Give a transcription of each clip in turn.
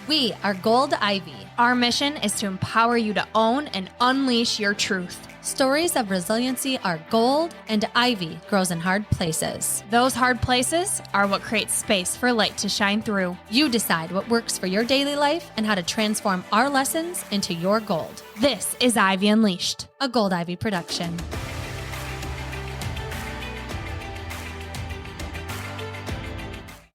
We are Gold Ivy. Our mission is to empower you to own and unleash your truth. Stories of resiliency are gold, and ivy grows in hard places. Those hard places are what create space for light to shine through. You decide what works for your daily life and how to transform our lessons into your gold. This is Ivy Unleashed, a Gold Ivy production.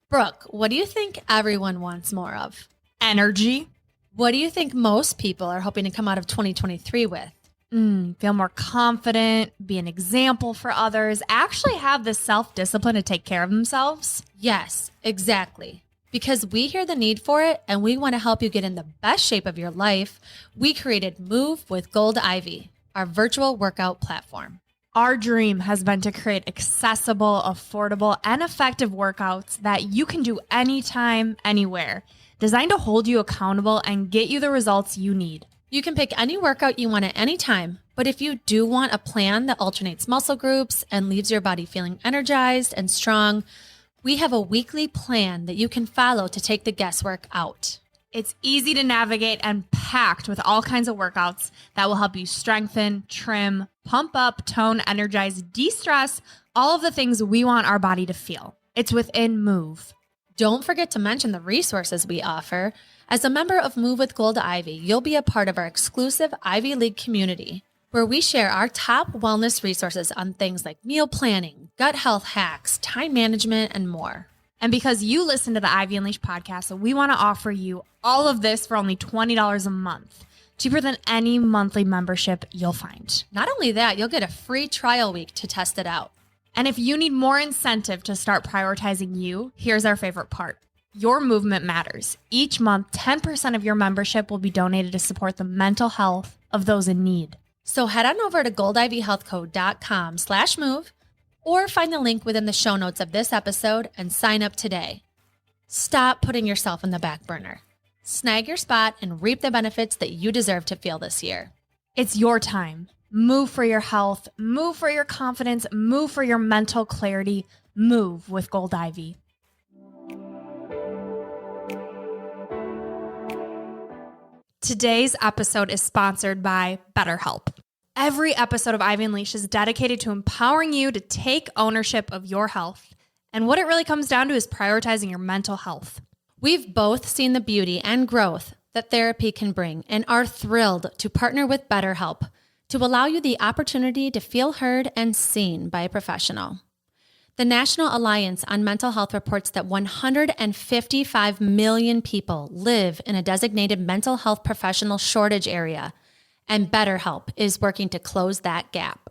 Brooke, what do you think everyone wants more of? Energy. What do you think most people are hoping to come out of 2023 with? Feel more confident, be an example for others, actually have the self-discipline to take care of themselves. Yes, exactly. Because we hear the need for it and we want to help you get in the best shape of your life, we created Move with Gold Ivy, our virtual workout platform. Our dream has been to create accessible, affordable, and effective workouts that you can do anytime, anywhere, designed to hold you accountable and get you the results you need. You can pick any workout you want at any time, but if you do want a plan that alternates muscle groups and leaves your body feeling energized and strong, we have a weekly plan that you can follow to take the guesswork out. It's easy to navigate and packed with all kinds of workouts that will help you strengthen, trim, pump up, tone, energize, de-stress, all of the things we want our body to feel. It's within Move. Don't forget to mention the resources we offer. As a member of Move with Gold Ivy, you'll be a part of our exclusive Ivy League community, where we share our top wellness resources on things like meal planning, gut health hacks, time management, and more. And because you listen to the Ivy Unleashed podcast, we want to offer you all of this for only $20 a month, cheaper than any monthly membership you'll find. Not only that, you'll get a free trial week to test it out. And if you need more incentive to start prioritizing you, here's our favorite part. Your movement matters. Each month, 10% of your membership will be donated to support the mental health of those in need. So head on over to goldivyhealthco.com/move or find the link within the show notes of this episode and sign up today. Stop putting yourself in the back burner. Snag your spot and reap the benefits that you deserve to feel this year. It's your time. Move for your health, move for your confidence, move for your mental clarity, move with Gold Ivy. Today's episode is sponsored by BetterHelp. Every episode of Ivy Unleashed is dedicated to empowering you to take ownership of your health. And what it really comes down to is prioritizing your mental health. We've both seen the beauty and growth that therapy can bring and are thrilled to partner with BetterHelp to allow you the opportunity to feel heard and seen by a professional. The National Alliance on Mental Health reports that 155 million people live in a designated mental health professional shortage area, and BetterHelp is working to close that gap.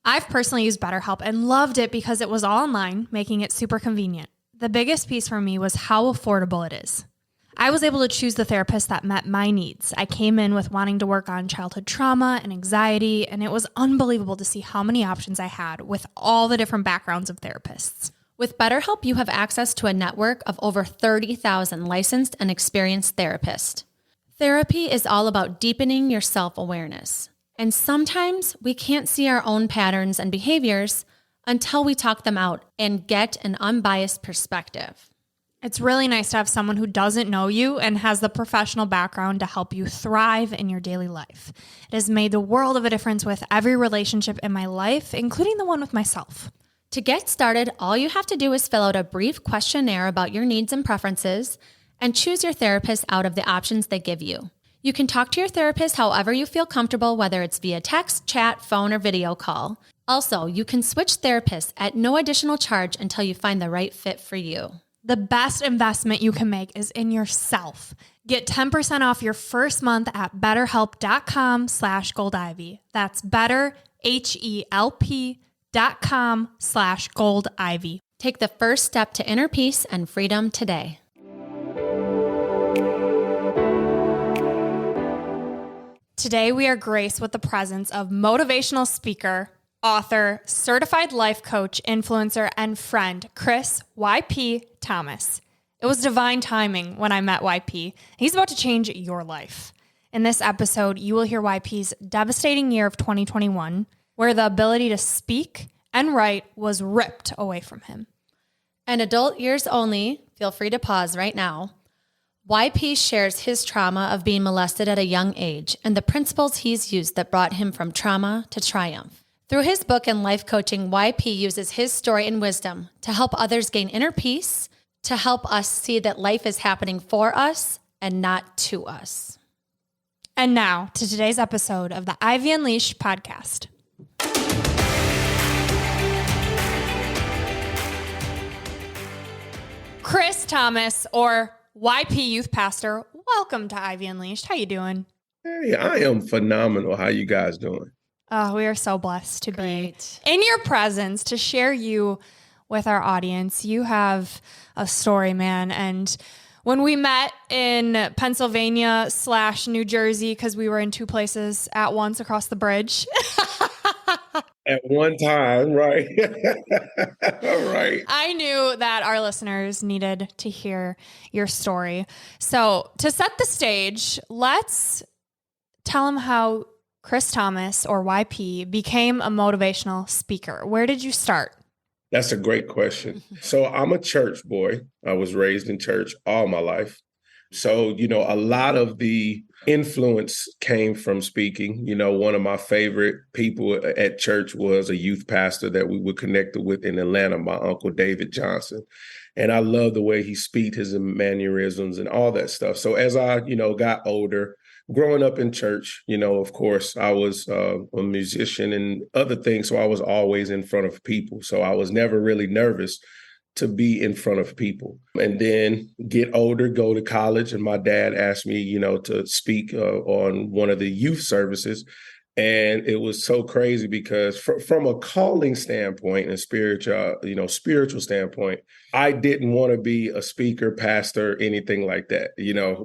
I've personally used BetterHelp and loved it because it was all online, making it super convenient. The biggest piece for me was how affordable it is. I was able to choose the therapist that met my needs. I came in with wanting to work on childhood trauma and anxiety, and it was unbelievable to see how many options I had with all the different backgrounds of therapists. With BetterHelp, you have access to a network of over 30,000 licensed and experienced therapists. Therapy is all about deepening your self-awareness. And sometimes we can't see our own patterns and behaviors until we talk them out and get an unbiased perspective. It's really nice to have someone who doesn't know you and has the professional background to help you thrive in your daily life. It has made the world of a difference with every relationship in my life, including the one with myself. To get started, all you have to do is fill out a brief questionnaire about your needs and preferences and choose your therapist out of the options they give you. You can talk to your therapist however you feel comfortable, whether it's via text, chat, phone, or video call. Also, you can switch therapists at no additional charge until you find the right fit for you. The best investment you can make is in yourself. Get 10% off your first month at betterhelp.com/goldivy. That's betterhelp.com/goldivy. Take the first step to inner peace and freedom today. Today, we are graced with the presence of motivational speaker, author, certified life coach, influencer, and friend, Chris Y.P. Thomas. It was divine timing when I met Y.P. He's about to change your life. In this episode, you will hear Y.P.'s devastating year of 2021, where the ability to speak and write was ripped away from him. And adult years only, feel free to pause right now. YP shares his trauma of being molested at a young age and the principles he's used that brought him from trauma to triumph. Through his book and life coaching, YP uses his story and wisdom to help others gain inner peace, to help us see that life is happening for us and not to us. And now to today's episode of the Ivy Unleashed podcast. Chris Thomas, or YP Youth Pastor, welcome to Ivy Unleashed. How you doing? Hey, I am phenomenal. How you guys doing? Oh, we are so blessed to be in your presence, to share you with our audience. You have a story, man. And when we met in Pennsylvania / New Jersey, because we were in two places at once across the bridge. At one time, right? Right. I knew that our listeners needed to hear your story. So to set the stage, let's tell them how Chris Thomas, or YP, became a motivational speaker. Where did you start? That's a great question. So I'm a church boy. I was raised in church all my life. So, a lot of the influence came from speaking. One of my favorite people at church was a youth pastor that we were connected with in Atlanta, my Uncle David Johnson. And I love the way he speaks, his mannerisms and all that stuff. So as I, got older, growing up in church, of course, I was a musician and other things. So I was always in front of people. So I was never really nervous to be in front of people. And then get older, go to college. And my dad asked me, to speak on one of the youth services. And it was so crazy because from a calling standpoint and spiritual standpoint, I didn't want to be a speaker, pastor, anything like that,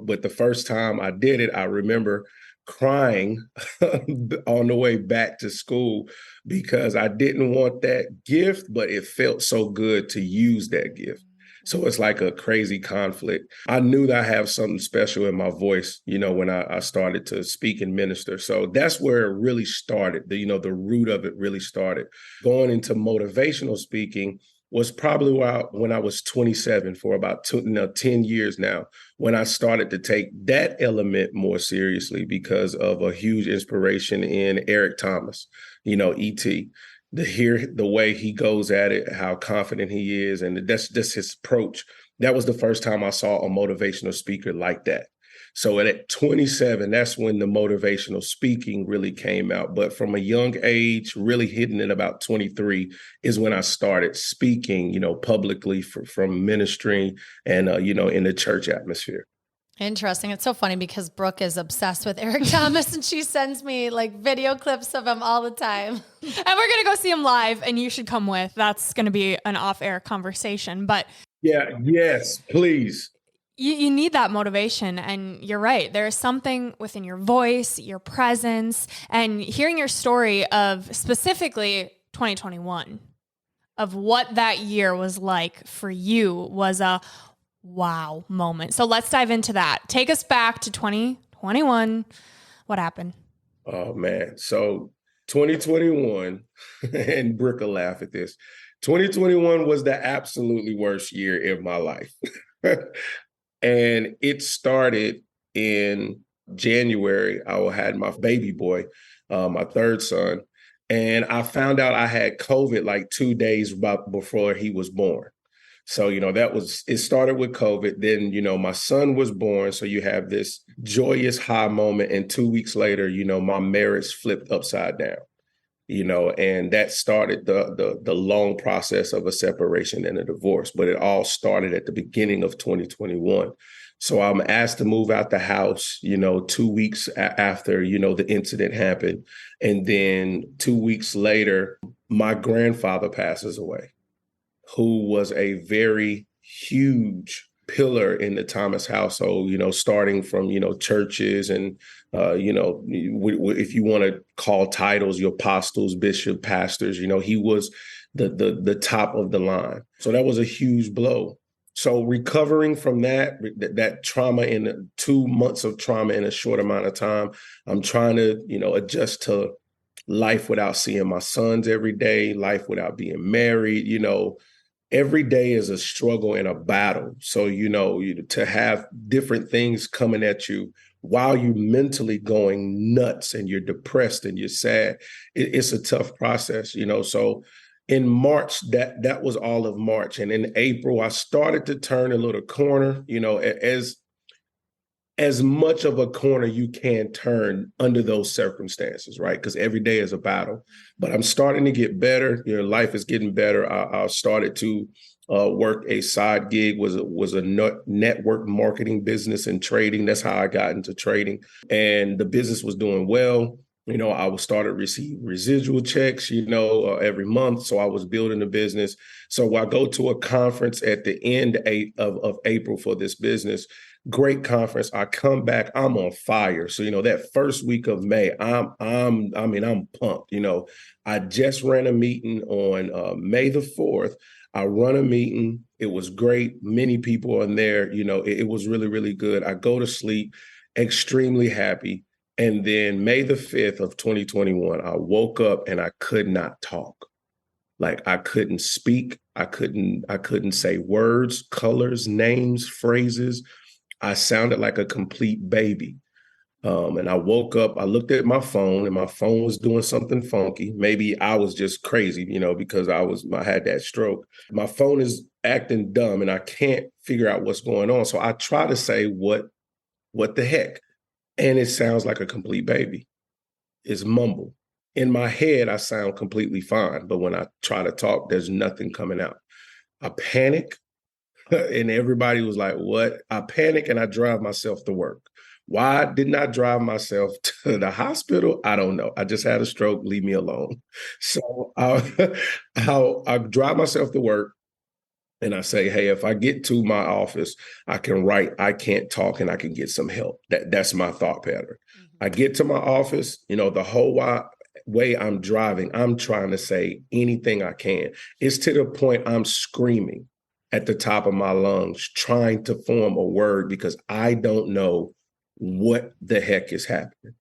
but the first time I did it, I remember crying on the way back to school because I didn't want that gift, but it felt so good to use that gift. So it's like a crazy conflict. I knew that I have something special in my voice, when I started to speak and minister. So that's where it really started. The root of it really started. Going into motivational speaking was probably when I was 27, for about 10 years now, when I started to take that element more seriously because of a huge inspiration in Eric Thomas, E.T., to hear the way he goes at it, how confident he is, and that's just his approach. That was the first time I saw a motivational speaker like that. So at 27, that's when the motivational speaking really came out. But from a young age, really hitting at about 23 is when I started speaking, publicly from ministry and, in the church atmosphere. Interesting. It's so funny because Brooke is obsessed with Eric Thomas and she sends me video clips of him all the time. And we're going to go see him live and you should come with. That's going to be an off-air conversation. But yeah, yes, please. You need that motivation. And you're right. There is something within your voice, your presence, and hearing your story of specifically 2021, of what that year was like for you was a wow moment. So let's dive into that. Take us back to 2021. What happened? Oh, man. So 2021, and Brooke will laugh at this. 2021 was the absolutely worst year in my life. And it started in January. I had my baby boy, my third son, and I found out I had COVID 2 days before he was born. So, it started with COVID. Then, my son was born. So you have this joyous high moment. And 2 weeks later, my marriage flipped upside down, and that started the long process of a separation and a divorce. But it all started at the beginning of 2021. So I'm asked to move out the house, 2 weeks after, the incident happened. And then 2 weeks later, my grandfather passes away, who was a very huge pillar in the Thomas household, starting from, churches and, if you want to call titles, your apostles, bishop, pastors, he was the top of the line. So that was a huge blow. So recovering from that trauma, in 2 months of trauma in a short amount of time, I'm trying to, adjust to life without seeing my sons every day, life without being married, every day is a struggle and a battle. So, to have different things coming at you while you're mentally going nuts and you're depressed and you're sad, it's a tough process. So in March, that was all of March. And in April, I started to turn a little corner, as much of a corner you can turn under those circumstances, right? Because every day is a battle. But I'm starting to get better. Life is getting better. I started to work a side gig, was a network marketing business and trading. That's how I got into trading. And the business was doing well. I started receiving residual checks, every month. So I was building a business. So I go to a conference at the end of April for this business. Great conference. I come back, I'm on fire. So, that first week of May, I'm pumped. I just ran a meeting on May the 4th. I run a meeting. It was great. Many people in there. It was really, really good. I go to sleep extremely happy. And then May the 5th of 2021, I woke up and I could not talk. Like I couldn't speak. I couldn't say words, colors, names, phrases. I sounded like a complete baby. And I woke up, I looked at my phone and my phone was doing something funky. Maybe I was just crazy, because I had that stroke. My phone is acting dumb and I can't figure out what's going on. So I try to say, what the heck? And it sounds like a complete baby. It's mumble. In my head, I sound completely fine. But when I try to talk, there's nothing coming out. I panic. And everybody was like, what? I panic and I drive myself to work. Why didn't I drive myself to the hospital? I don't know. I just had a stroke. Leave me alone. So I drive myself to work and I say, hey, if I get to my office, I can write, I can't talk, and I can get some help. That's my thought pattern. Mm-hmm. I get to my office, the whole way I'm driving, I'm trying to say anything I can. It's to the point I'm screaming at the top of my lungs, trying to form a word because I don't know what the heck is happening.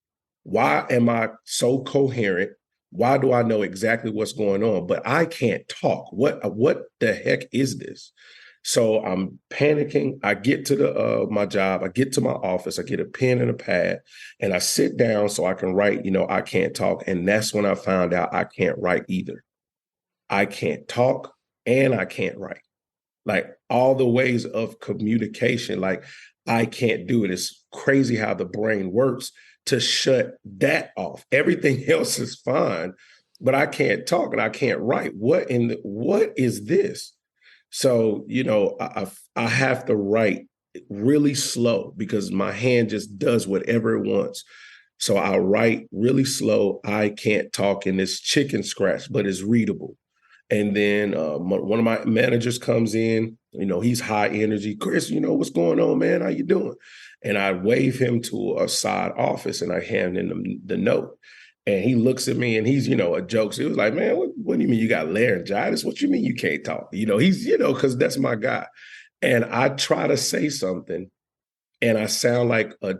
Why am I so coherent? Why do I know exactly what's going on? But I can't talk. What the heck is this? So I'm panicking. I get to my job. I get to my office. I get a pen and a pad, and I sit down so I can write. I can't talk, and that's when I found out I can't write either. I can't talk, and I can't write. Like all the ways of communication, like I can't do it. It's crazy how the brain works to shut that off. Everything else is fine, but I can't talk and I can't write. What is this? So, I have to write really slow because my hand just does whatever it wants. So I'll write really slow. I can't talk in this chicken scratch, but it's readable. And then one of my managers comes in, he's high energy. Chris, what's going on, man? How you doing? And I wave him to a side office and I hand him the note. And he looks at me and he's, a joke. So he was like, man, what do you mean you got laryngitis? What you mean you can't talk? He's, because that's my guy. And I try to say something and I sound like a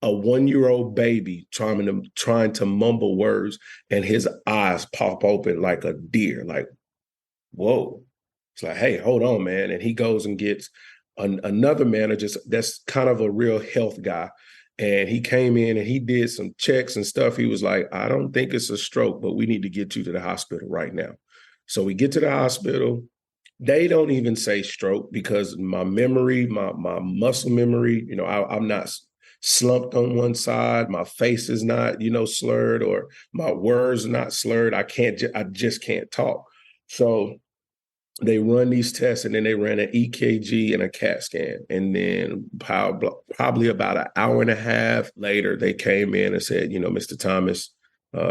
1-year-old baby trying to mumble words, and his eyes pop open like a deer, like, whoa. It's like, hey, hold on, man. And he goes and gets another manager that's kind of a real health guy. And he came in and he did some checks and stuff. He was like, I don't think it's a stroke, but we need to get you to the hospital right now. So we get to the hospital. They don't even say stroke because my memory, my muscle memory, I'm not slumped on one side. My face is not, slurred, or my words are not slurred. I just can't talk. So they run these tests and then they ran an EKG and a CAT scan. And then probably about an hour and a half later, they came in and said, Mr. Thomas,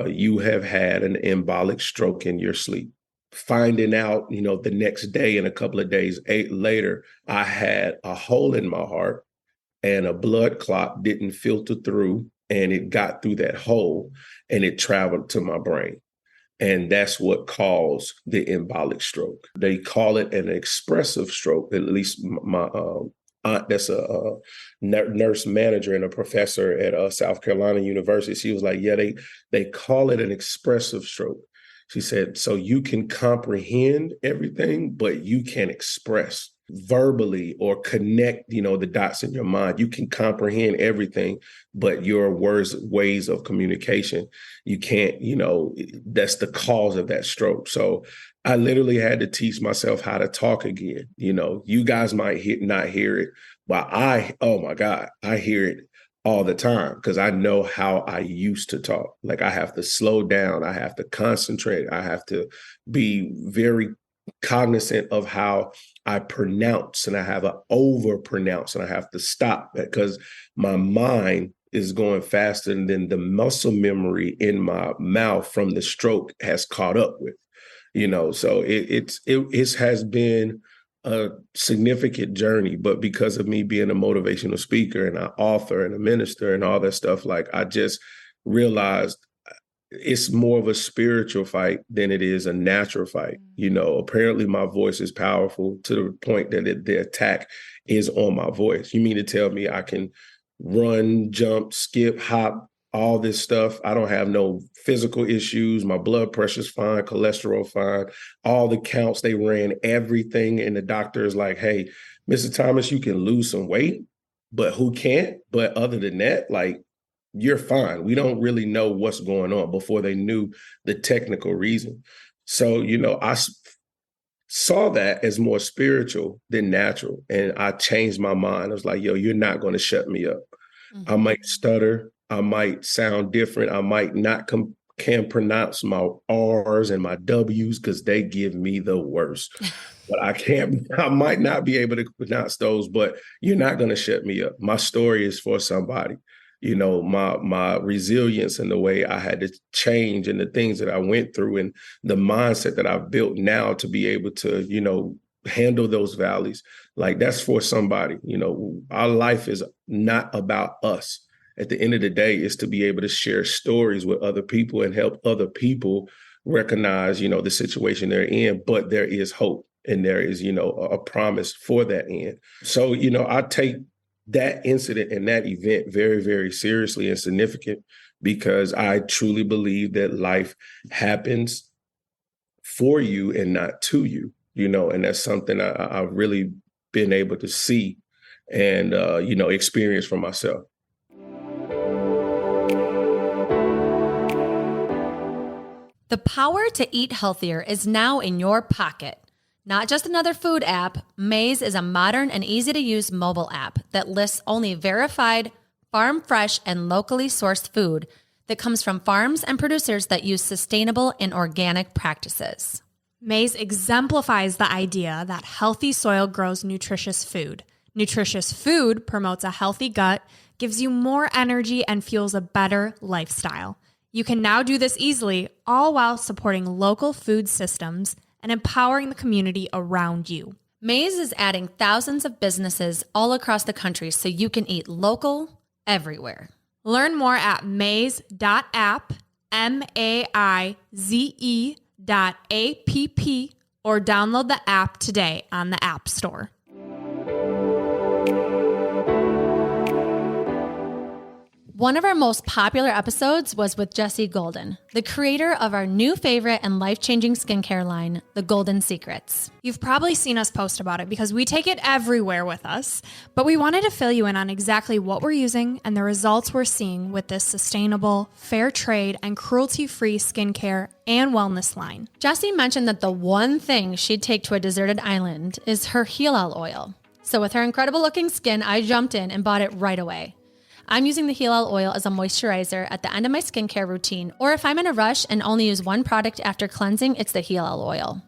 you have had an embolic stroke in your sleep. Finding out, the next day and a couple of days later, I had a hole in my heart and a blood clot didn't filter through, and it got through that hole and it traveled to my brain. And that's what caused the embolic stroke. They call it an expressive stroke. At least my aunt, that's a nurse manager and a professor at South Carolina University, she was like, yeah, they call it an expressive stroke. She said, so you can comprehend everything, but you can't express verbally or connect, the dots in your mind. You can comprehend everything, but your ways of communication, you can't, that's the cause of that stroke. So I literally had to teach myself how to talk again. You guys might not hear it, but oh my God, I hear it all the time because I know how I used to talk. Like I have to slow down. I have to concentrate. I have to be very cognizant of how I pronounce, and I have an over pronounce, and I have to stop because my mind is going faster than the muscle memory in my mouth from the stroke has caught up with, so it has been a significant journey, but because of me being a motivational speaker and an author and a minister and all that stuff, like I just realized it's more of a spiritual fight than it is a natural fight. Apparently my voice is powerful to the point that the attack is on my voice. You mean to tell me I can run, jump, skip, hop, all this stuff? I don't have no physical issues. My blood pressure's fine, cholesterol fine, all the counts, they ran everything. And the doctor is like, hey, Mr. Thomas, you can lose some weight, but who can't? But other than that, like, you're fine. We don't really know what's going on before they knew the technical reason. So, I saw that as more spiritual than natural. And I changed my mind. I was like, yo, you're not going to shut me up. I might stutter. I might sound different. I might not can pronounce my R's and my W's because they give me the worst. But I might not be able to pronounce those, but you're not going to shut me up. My story is for somebody. My resilience and the way I had to change and the things that I went through and the mindset that I've built now to be able to, handle those valleys. Like that's for somebody. Our life is not about us. At the end of the day, is to be able to share stories with other people and help other people recognize, the situation they're in, but there is hope and there is, a promise for that end. So, I take that incident and that event very, very seriously and significant because I truly believe that life happens for you and not to you, and that's something I've really been able to see and, experience for myself. The power to eat healthier is now in your pocket. Not just another food app, Maze is a modern and easy-to-use mobile app that lists only verified, farm-fresh, and locally sourced food that comes from farms and producers that use sustainable and organic practices. Maze exemplifies the idea that healthy soil grows nutritious food. Nutritious food promotes a healthy gut, gives you more energy, and fuels a better lifestyle. You can now do this easily, all while supporting local food systems and empowering the community around you. Maze is adding thousands of businesses all across the country so you can eat local everywhere. Learn more at maze.app, MAIZE.app, or download the app today on the App Store. One of our most popular episodes was with Jessie Golden, the creator of our new favorite and life-changing skincare line, The Golden Secrets. You've probably seen us post about it because we take it everywhere with us, but we wanted to fill you in on exactly what we're using and the results we're seeing with this sustainable, fair trade, and cruelty-free skincare and wellness line. Jessie mentioned that the one thing she'd take to a deserted island is her Hilal oil. So with her incredible-looking skin, I jumped in and bought it right away. I'm using the Hilal oil as a moisturizer at the end of my skincare routine, or if I'm in a rush and only use one product after cleansing, it's the Hilal oil.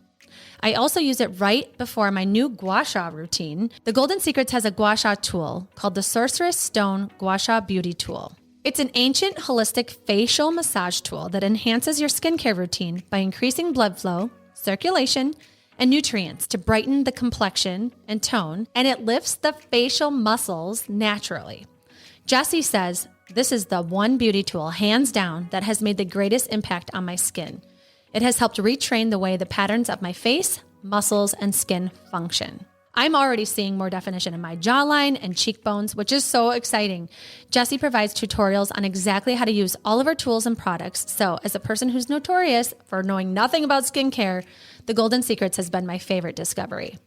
I also use it right before my new gua sha routine. The Golden Secrets has a gua sha tool called the Sorceress Stone Gua Sha Beauty Tool. It's an ancient holistic facial massage tool that enhances your skincare routine by increasing blood flow, circulation, and nutrients to brighten the complexion and tone, and it lifts the facial muscles naturally. Jessie says, this is the one beauty tool, hands down, that has made the greatest impact on my skin. It has helped retrain the way the patterns of my face, muscles, and skin function. I'm already seeing more definition in my jawline and cheekbones, which is so exciting. Jessie provides tutorials on exactly how to use all of our tools and products. So as a person who's notorious for knowing nothing about skincare, the Golden Secrets has been my favorite discovery.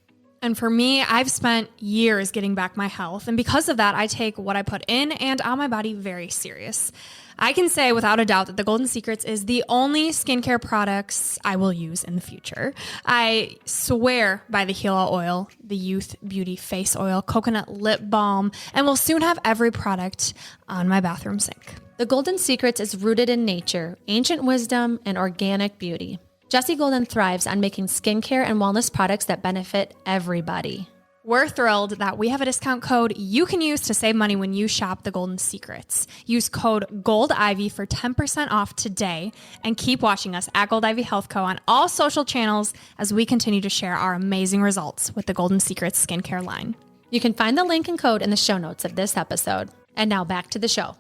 And for me, I've spent years getting back my health. And because of that, I take what I put in and on my body very serious. I can say without a doubt that the Golden Secrets is the only skincare products I will use in the future. I swear by the Gila oil, the Youth Beauty Face Oil, coconut lip balm, and will soon have every product on my bathroom sink. The Golden Secrets is rooted in nature, ancient wisdom, and organic beauty. Jessie Golden thrives on making skincare and wellness products that benefit everybody. We're thrilled that we have a discount code you can use to save money when you shop the Golden Secrets. Use code GOLDIVY for 10% off today and keep watching us at Gold Ivy Health Co. on all social channels as we continue to share our amazing results with the Golden Secrets skincare line. You can find the link and code in the show notes of this episode. And now back to the show.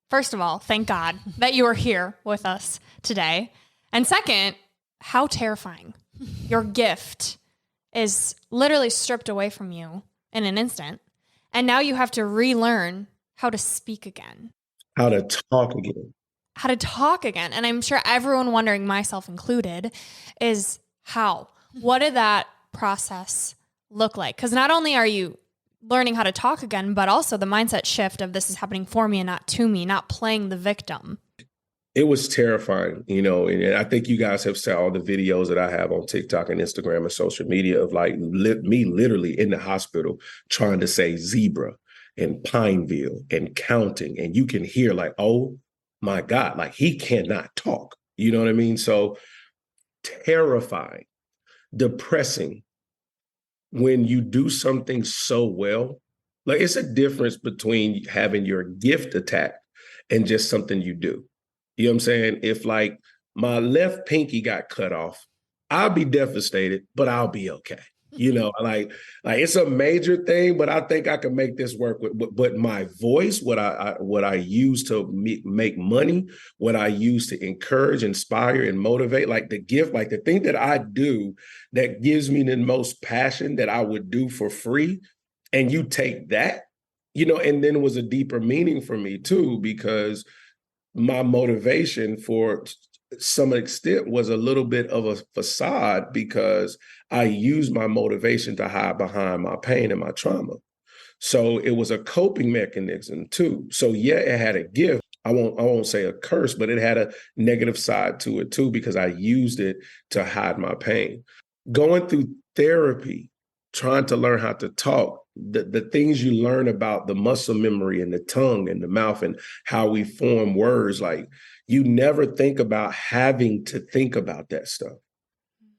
First of all, thank God that you are here with us today. And second, how terrifying. Your gift is literally stripped away from you in an instant. And now you have to relearn how to speak again. How to talk again. How to talk again. And I'm sure everyone wondering, myself included, is how? What did that process look like? Because not only are you learning how to talk again, but also the mindset shift of this is happening for me and not to me, not playing the victim. It was terrifying, and I think you guys have seen all the videos that I have on TikTok and Instagram and social media of like me literally in the hospital trying to say zebra and Pineville and counting. And you can hear like, oh my God, like he cannot talk. You know what I mean? So terrifying, depressing when you do something so well. Like it's a difference between having your gift attacked and just something you do. You know what I'm saying? If like my left pinky got cut off, I'll be devastated, but I'll be okay. Like it's a major thing, but I think I can make this work. But my voice, what I use to make money, what I use to encourage, inspire, and motivate, like the gift, like the thing that I do that gives me the most passion that I would do for free. And you take that, and then it was a deeper meaning for me too, because my motivation for some extent was a little bit of a facade because I used my motivation to hide behind my pain and my trauma. So it was a coping mechanism too. So yeah, it had a gift. I won't say a curse, but it had a negative side to it too, because I used it to hide my pain. Going through therapy, trying to learn how to talk, the things you learn about the muscle memory and the tongue and the mouth and how we form words, like you never think about having to think about that stuff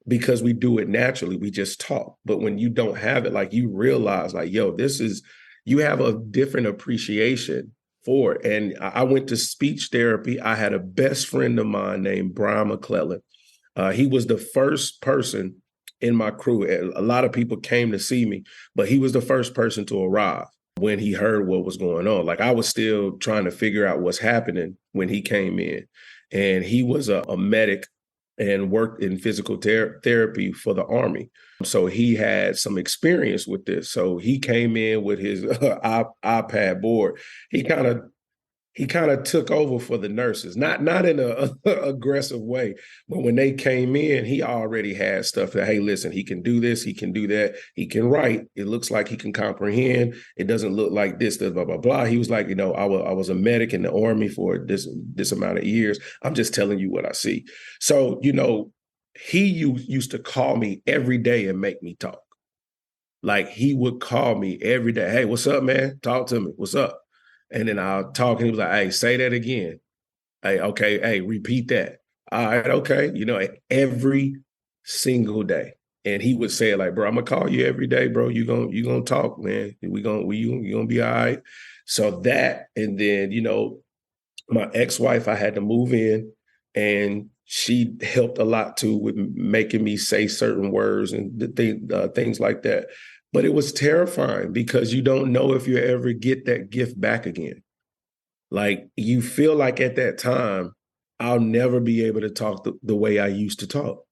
because we do it naturally. We just talk. But when you don't have it, like you realize like, yo, you have a different appreciation for it. And I went to speech therapy. I had a best friend of mine named Brian McClellan. He was the first person in my crew. A lot of people came to see me, but he was the first person to arrive when he heard what was going on. Like I was still trying to figure out what's happening when he came in. And he was a medic and worked in physical therapy for the Army. So he had some experience with this. So he came in with his iPad board. He kind of took over for the nurses, not in a aggressive way, but when they came in, he already had stuff that, hey, listen, he can do this, he can do that, he can write. It looks like he can comprehend. It doesn't look like this, blah, blah, blah. He was like, I was a medic in the Army for this amount of years. I'm just telling you what I see. So, he used to call me every day and make me talk. Like he would call me every day. Hey, what's up, man? Talk to me. What's up? And then I'll talk and he was like, hey, say that again. Hey, okay. Hey, repeat that. All right. Okay. Every single day. And he would say like, bro, I'm gonna call you every day, bro. You gonna talk, man. You gonna be all right. So that, and then, my ex-wife, I had to move in and she helped a lot too with making me say certain words and things like that. But it was terrifying because you don't know if you ever get that gift back again. Like you feel like at that time, I'll never be able to talk the way I used to talk.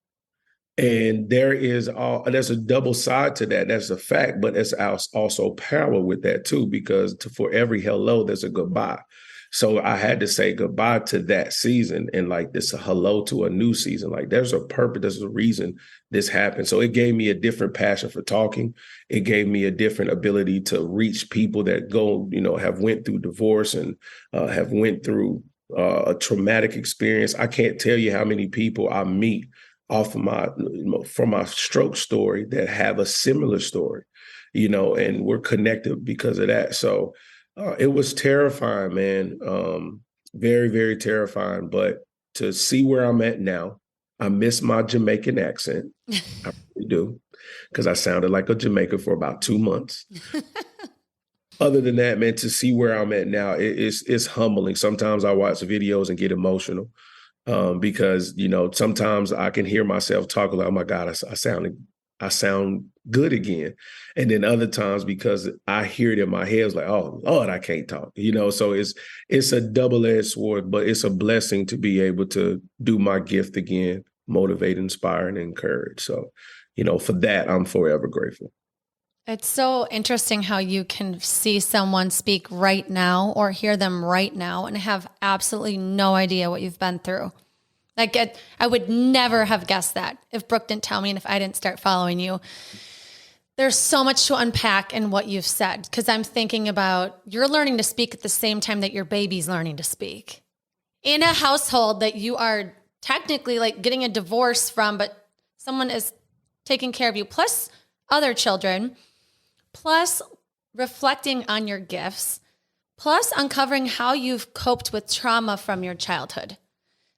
And there's a double side to that. That's a fact, but there's also power with that too, because for every hello, there's a goodbye. So I had to say goodbye to that season and like this a hello to a new season. Like there's a purpose, there's a reason this happened. So it gave me a different passion for talking. It gave me a different ability to reach people that have went through divorce and have went through a traumatic experience. I can't tell you how many people I meet off of from my stroke story that have a similar story, and we're connected because of that. So it was terrifying, man. Very, very terrifying. But to see where I'm at now, I miss my Jamaican accent. I really do, because I sounded like a Jamaican for about 2 months. Other than that, man, to see where I'm at now, it's humbling. Sometimes I watch videos and get emotional. Because, sometimes I can hear myself talk like, oh my God, I sound good again. And then other times because I hear it in my head, it's like, oh Lord, I can't talk, so it's a double-edged sword, but it's a blessing to be able to do my gift again, motivate, inspire, and encourage. So, for that, I'm forever grateful. It's so interesting how you can see someone speak right now or hear them right now and have absolutely no idea what you've been through. Like I would never have guessed that if Brooke didn't tell me and if I didn't start following you. There's so much to unpack in what you've said, because I'm thinking about you're learning to speak at the same time that your baby's learning to speak in a household that you are technically like getting a divorce from, but someone is taking care of you, plus other children, plus reflecting on your gifts, plus uncovering how you've coped with trauma from your childhood.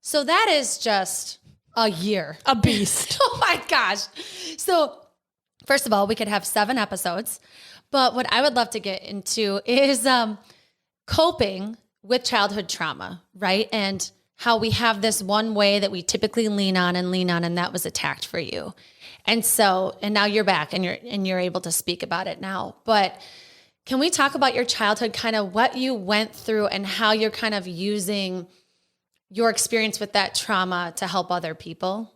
So that is just a year. A beast. Oh my gosh. So first of all, we could have 7 episodes, but what I would love to get into is coping with childhood trauma, right? And how we have this one way that we typically lean on, and that was attacked for you. And now you're back and you're able to speak about it now. But can we talk about your childhood, kind of what you went through and how you're kind of using your experience with that trauma to help other people?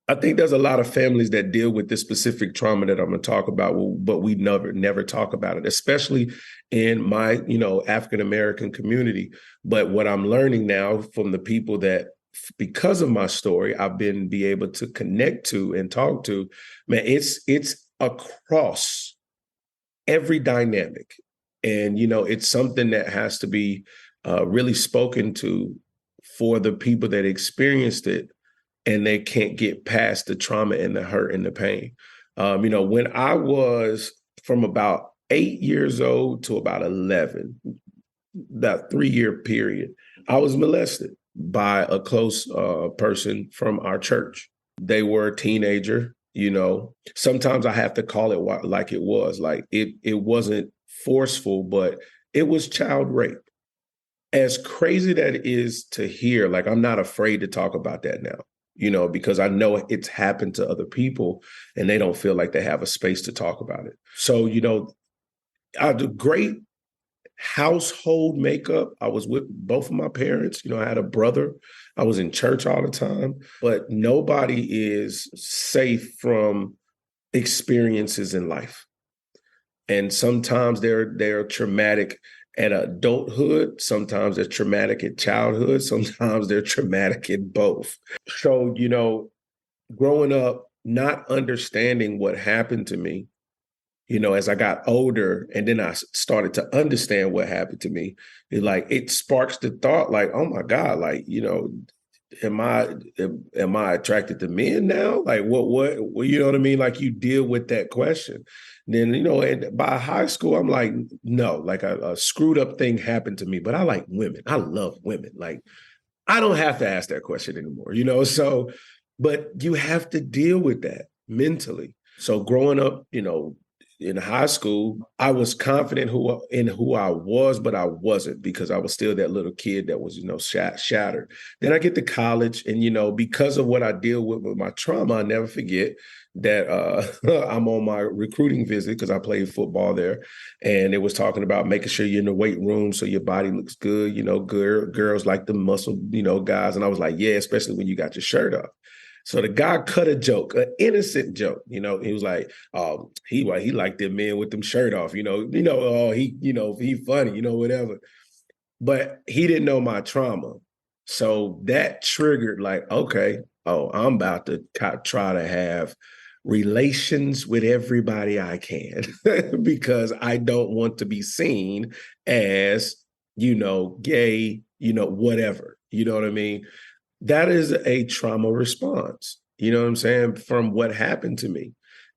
I think there's a lot of families that deal with this specific trauma that I'm going to talk about, but we never talk about it, especially in my, African-American community. But what I'm learning now from the people that, because of my story, I've been able to connect to and talk to, man, it's across every dynamic. And, it's something that has to be really spoken to for the people that experienced it and they can't get past the trauma and the hurt and the pain. When I was from about 8 years old to about 11, that 3-year period, I was molested by a close person from our church. They were a teenager, Sometimes I have to call it like it was. Like it wasn't forceful, but it was child rape. As crazy that it is to hear, like I'm not afraid to talk about that now, because I know it's happened to other people and they don't feel like they have a space to talk about it. So, I had a great household makeup. I was with both of my parents. I had a brother. I was in church all the time, but nobody is safe from experiences in life. And sometimes they're traumatic at adulthood. Sometimes they're traumatic at childhood. Sometimes they're traumatic in both. So, growing up, not understanding what happened to me, as I got older and then I started to understand what happened to me, it sparks the thought like, oh my God, am I attracted to men now? Like what, you know what I mean? Like you deal with that question. Then, and by high school, I'm like, no, like a screwed up thing happened to me, but I like women. I love women. Like, I don't have to ask that question anymore, so, but you have to deal with that mentally. So growing up, in high school, I was confident in who I was, but I wasn't, because I was still that little kid that was, shattered. Then I get to college and, because of what I deal with my trauma, I never forget that I'm on my recruiting visit because I played football there, and it was talking about making sure you're in the weight room so your body looks good. Girls like the muscle, guys. And I was like, yeah, especially when you got your shirt off. So the guy cut a joke, an innocent joke. He was like, he liked them men with them shirt off. Oh, he funny, whatever. But he didn't know my trauma. So that triggered like, okay, I'm about to try to have relations with everybody I can because I don't want to be seen as, gay, whatever. You know what I mean? That is a trauma response, you know what I'm saying, from what happened to me.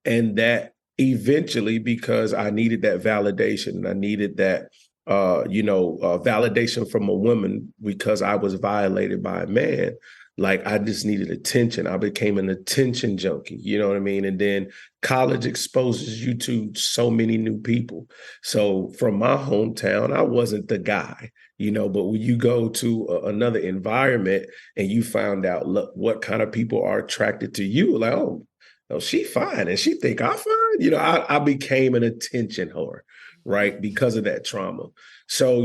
And that eventually, because I needed that validation and I needed that, validation from a woman because I was violated by a man, like I just needed attention. I became an attention junkie, you know what I mean? And then college exposes you to so many new people. So from my hometown, I wasn't the guy, but when you go to another environment and you found out what kind of people are attracted to you, like, oh, she fine and she think I fine. I became an attention whore, right? Because of that trauma. So,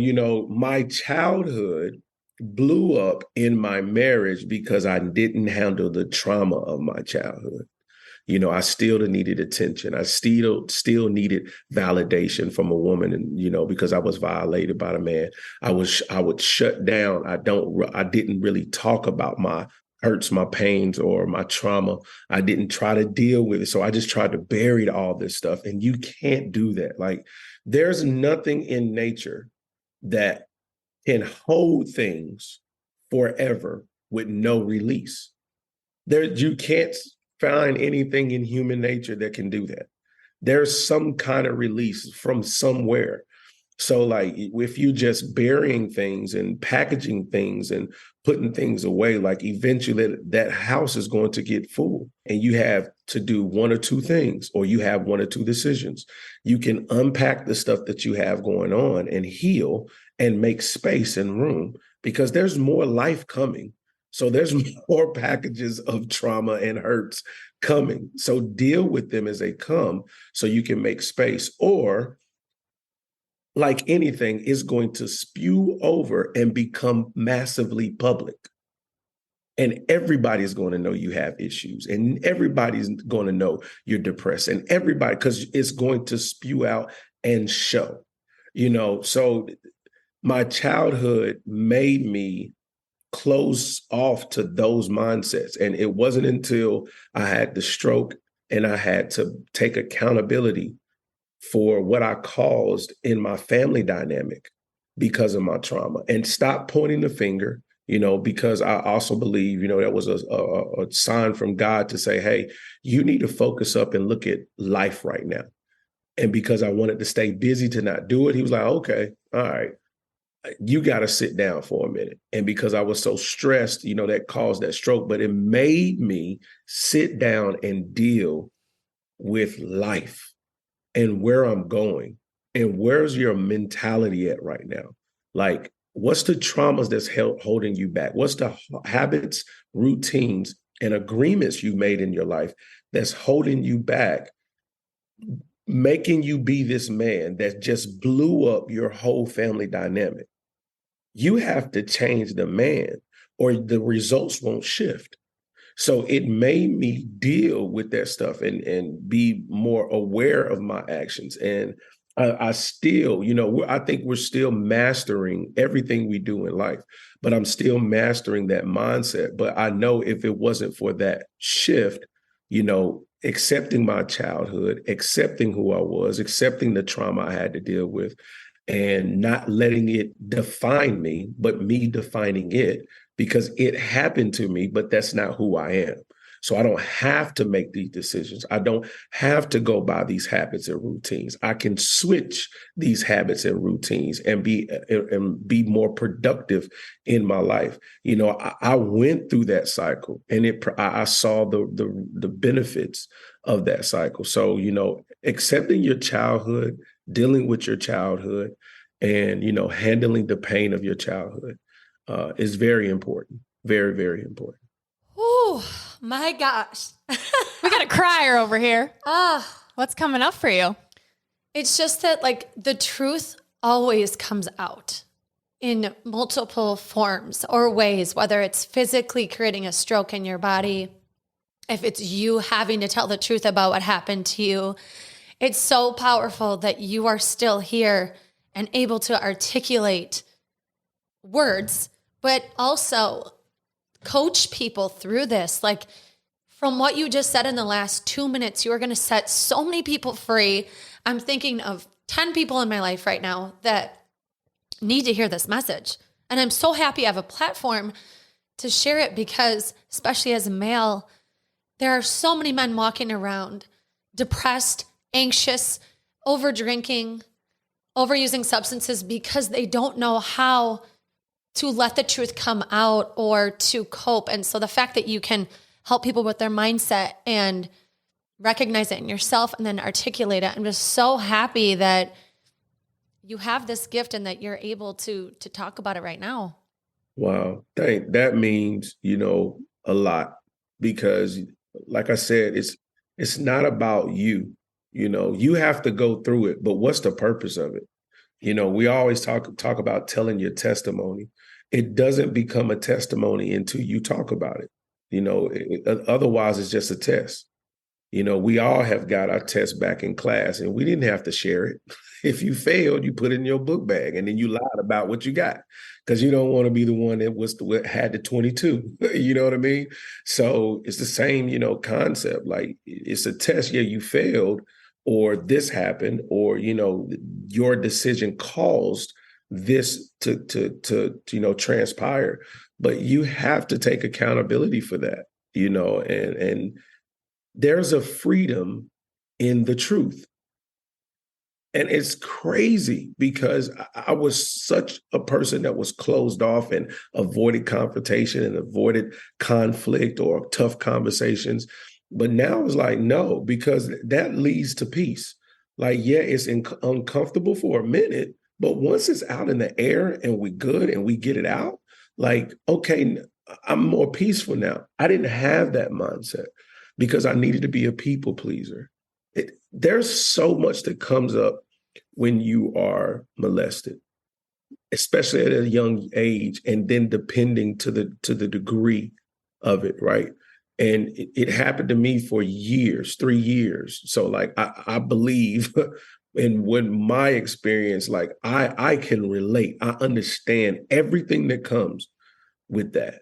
my childhood blew up in my marriage because I didn't handle the trauma of my childhood. I still needed attention. I still needed validation from a woman, and because I was violated by the man, I would shut down. I didn't really talk about my hurts, my pains, or my trauma. I didn't try to deal with it. So I just tried to bury all this stuff. And you can't do that. Like, there's nothing in nature that can hold things forever with no release. You can't find anything in human nature that can do that. There's some kind of release from somewhere. So like if you just burying things and packaging things and putting things away, like eventually that house is going to get full and you have to do one or two things, or you have one or two decisions. You can unpack the stuff that you have going on and heal and make space and room because there's more life coming. So there's more packages of trauma and hurts coming. So deal with them as they come so you can make space, or like anything, is going to spew over and become massively public. And everybody's going to know you have issues, and everybody's going to know you're depressed, and everybody, because it's going to spew out and show, So my childhood made me close off to those mindsets. And it wasn't until I had the stroke and I had to take accountability for what I caused in my family dynamic because of my trauma, and stop pointing the finger, because I also believe, that was a sign from God to say, hey, you need to focus up and look at life right now. And because I wanted to stay busy to not do it, he was like, okay, all right, you got to sit down for a minute. And because I was so stressed, that caused that stroke, but it made me sit down and deal with life and where I'm going and where's your mentality at right now? Like, what's the traumas that's holding you back? What's the habits, routines, and agreements you made in your life that's holding you back, making you be this man that just blew up your whole family dynamic? You have to change the man or the results won't shift. So it made me deal with that stuff and be more aware of my actions. And I still, I think we're still mastering everything we do in life, but I'm still mastering that mindset. But I know if it wasn't for that shift, accepting my childhood, accepting who I was, accepting the trauma I had to deal with, and not letting it define me, but me defining it, because it happened to me, but that's not who I am. So I don't have to make these decisions. I don't have to go by these habits and routines. I can switch these habits and routines and be more productive in my life. I went through that cycle, and I saw the benefits of that cycle. So, accepting your childhood, dealing with your childhood, and, handling the pain of your childhood is very important. Very, very important. Oh my gosh. We got a crier over here. Ah, What's coming up for you? it's just that like the truth always comes out in multiple forms or ways, whether it's physically creating a stroke in your body, if it's you having to tell the truth about what happened to you. It's so powerful that you are still here and able to articulate words, but also coach people through this. Like from what you just said in the last 2 minutes, you are going to set so many people free. I'm thinking of 10 people in my life right now that need to hear this message. And I'm so happy I have a platform to share it because, especially as a male, there are so many men walking around depressed, anxious, over drinking, overusing substances because they don't know how to let the truth come out or to cope. And so the fact that you can help people with their mindset and recognize it in yourself and then articulate it, I'm just so happy that you have this gift and that you're able to talk about it right now. Wow. That means, a lot because like I said, it's not about you. You have to go through it, but what's the purpose of it? We always talk about telling your testimony. It doesn't become a testimony until you talk about it. Otherwise it's just a test. We all have got our test back in class and we didn't have to share it. If you failed, you put it in your book bag and then you lied about what you got because you don't want to be the one that had the 22. You know what I mean? So it's the same, concept. Like it's a test. Yeah, you failed or this happened or, your decision caused this to transpire. But you have to take accountability for that, and there's a freedom in the truth. And it's crazy because I was such a person that was closed off and avoided confrontation and avoided conflict or tough conversations. But now it's like, no, because that leads to peace. Like, yeah, it's uncomfortable for a minute, but once it's out in the air and we good and we get it out, like, okay, I'm more peaceful now. I didn't have that mindset because I needed to be a people pleaser. There's so much that comes up when you are molested, especially at a young age, and then depending to the degree of it, right? And it happened to me for years, 3 years. So like I believe in when my experience, like I can relate. I understand everything that comes with that.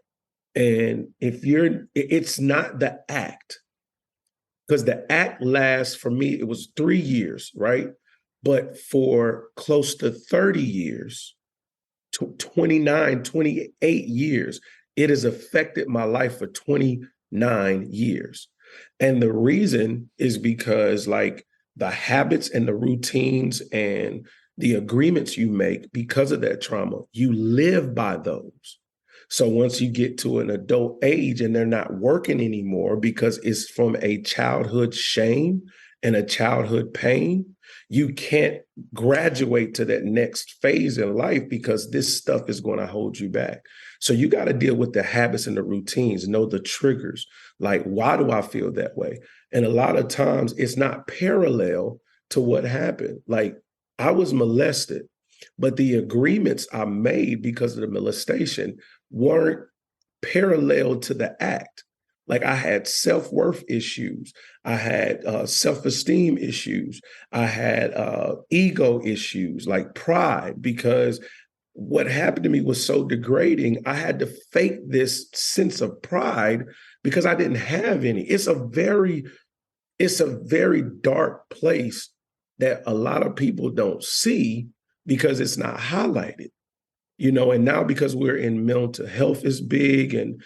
And it's not the act. Because the act lasts, for me, it was 3 years, right? But for close to 30 years, 29, 28 years, it has affected my life for 29 years. And the reason is because like the habits and the routines and the agreements you make because of that trauma, you live by those. So once you get to an adult age and they're not working anymore because it's from a childhood shame and a childhood pain, you can't graduate to that next phase in life because this stuff is going to hold you back. So you got to deal with the habits and the routines, know the triggers. Like, why do I feel that way? And a lot of times it's not parallel to what happened. Like I was molested, but the agreements I made because of the molestation weren't parallel to the act. Like I had self-worth issues. I had self-esteem issues. I had ego issues, like pride, because what happened to me was so degrading. I had to fake this sense of pride because I didn't have any. It's a very dark place that a lot of people don't see because it's not highlighted. And now because we're in mental health is big and,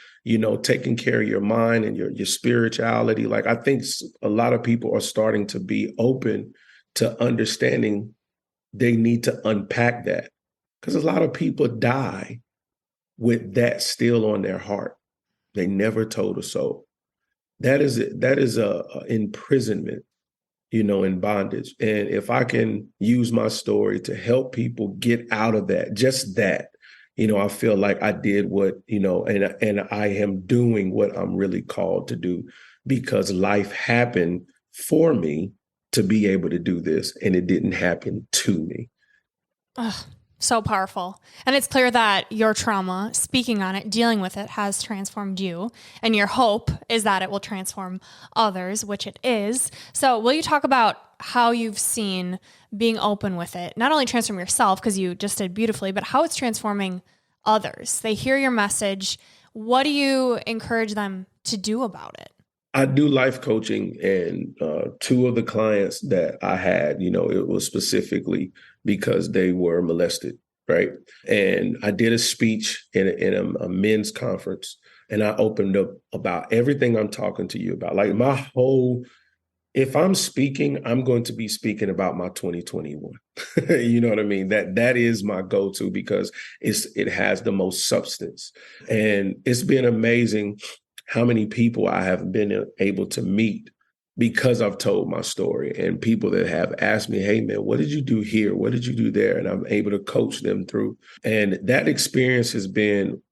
taking care of your mind and your spirituality, like I think a lot of people are starting to be open to understanding they need to unpack that because a lot of people die with that still on their heart. They never told a soul. That is a imprisonment, in bondage. And if I can use my story to help people get out of that, just that, I feel like I did what, and I am doing what I'm really called to do. because life happened for me to be able to do this, and it didn't happen to me. Ugh, so powerful. And it's clear that your trauma, speaking on it, dealing with it, has transformed you. And your hope is that it will transform others, which it is. So will you talk about how you've seen being open with it, not only transform yourself, because you just did beautifully, but how it's transforming others? They hear your message. What do you encourage them to do about it? I do life coaching, and two of the clients that I had, it was specifically because they were molested, right? And I did a speech in a men's conference, and I opened up about everything I'm talking to you about. Like if I'm speaking, I'm going to be speaking about my 2021. You know what I mean? That is my go-to because it has the most substance. And it's been amazing how many people I have been able to meet because I've told my story, and people that have asked me, hey man, what did you do here? What did you do there? And I'm able to coach them through. And that experience has been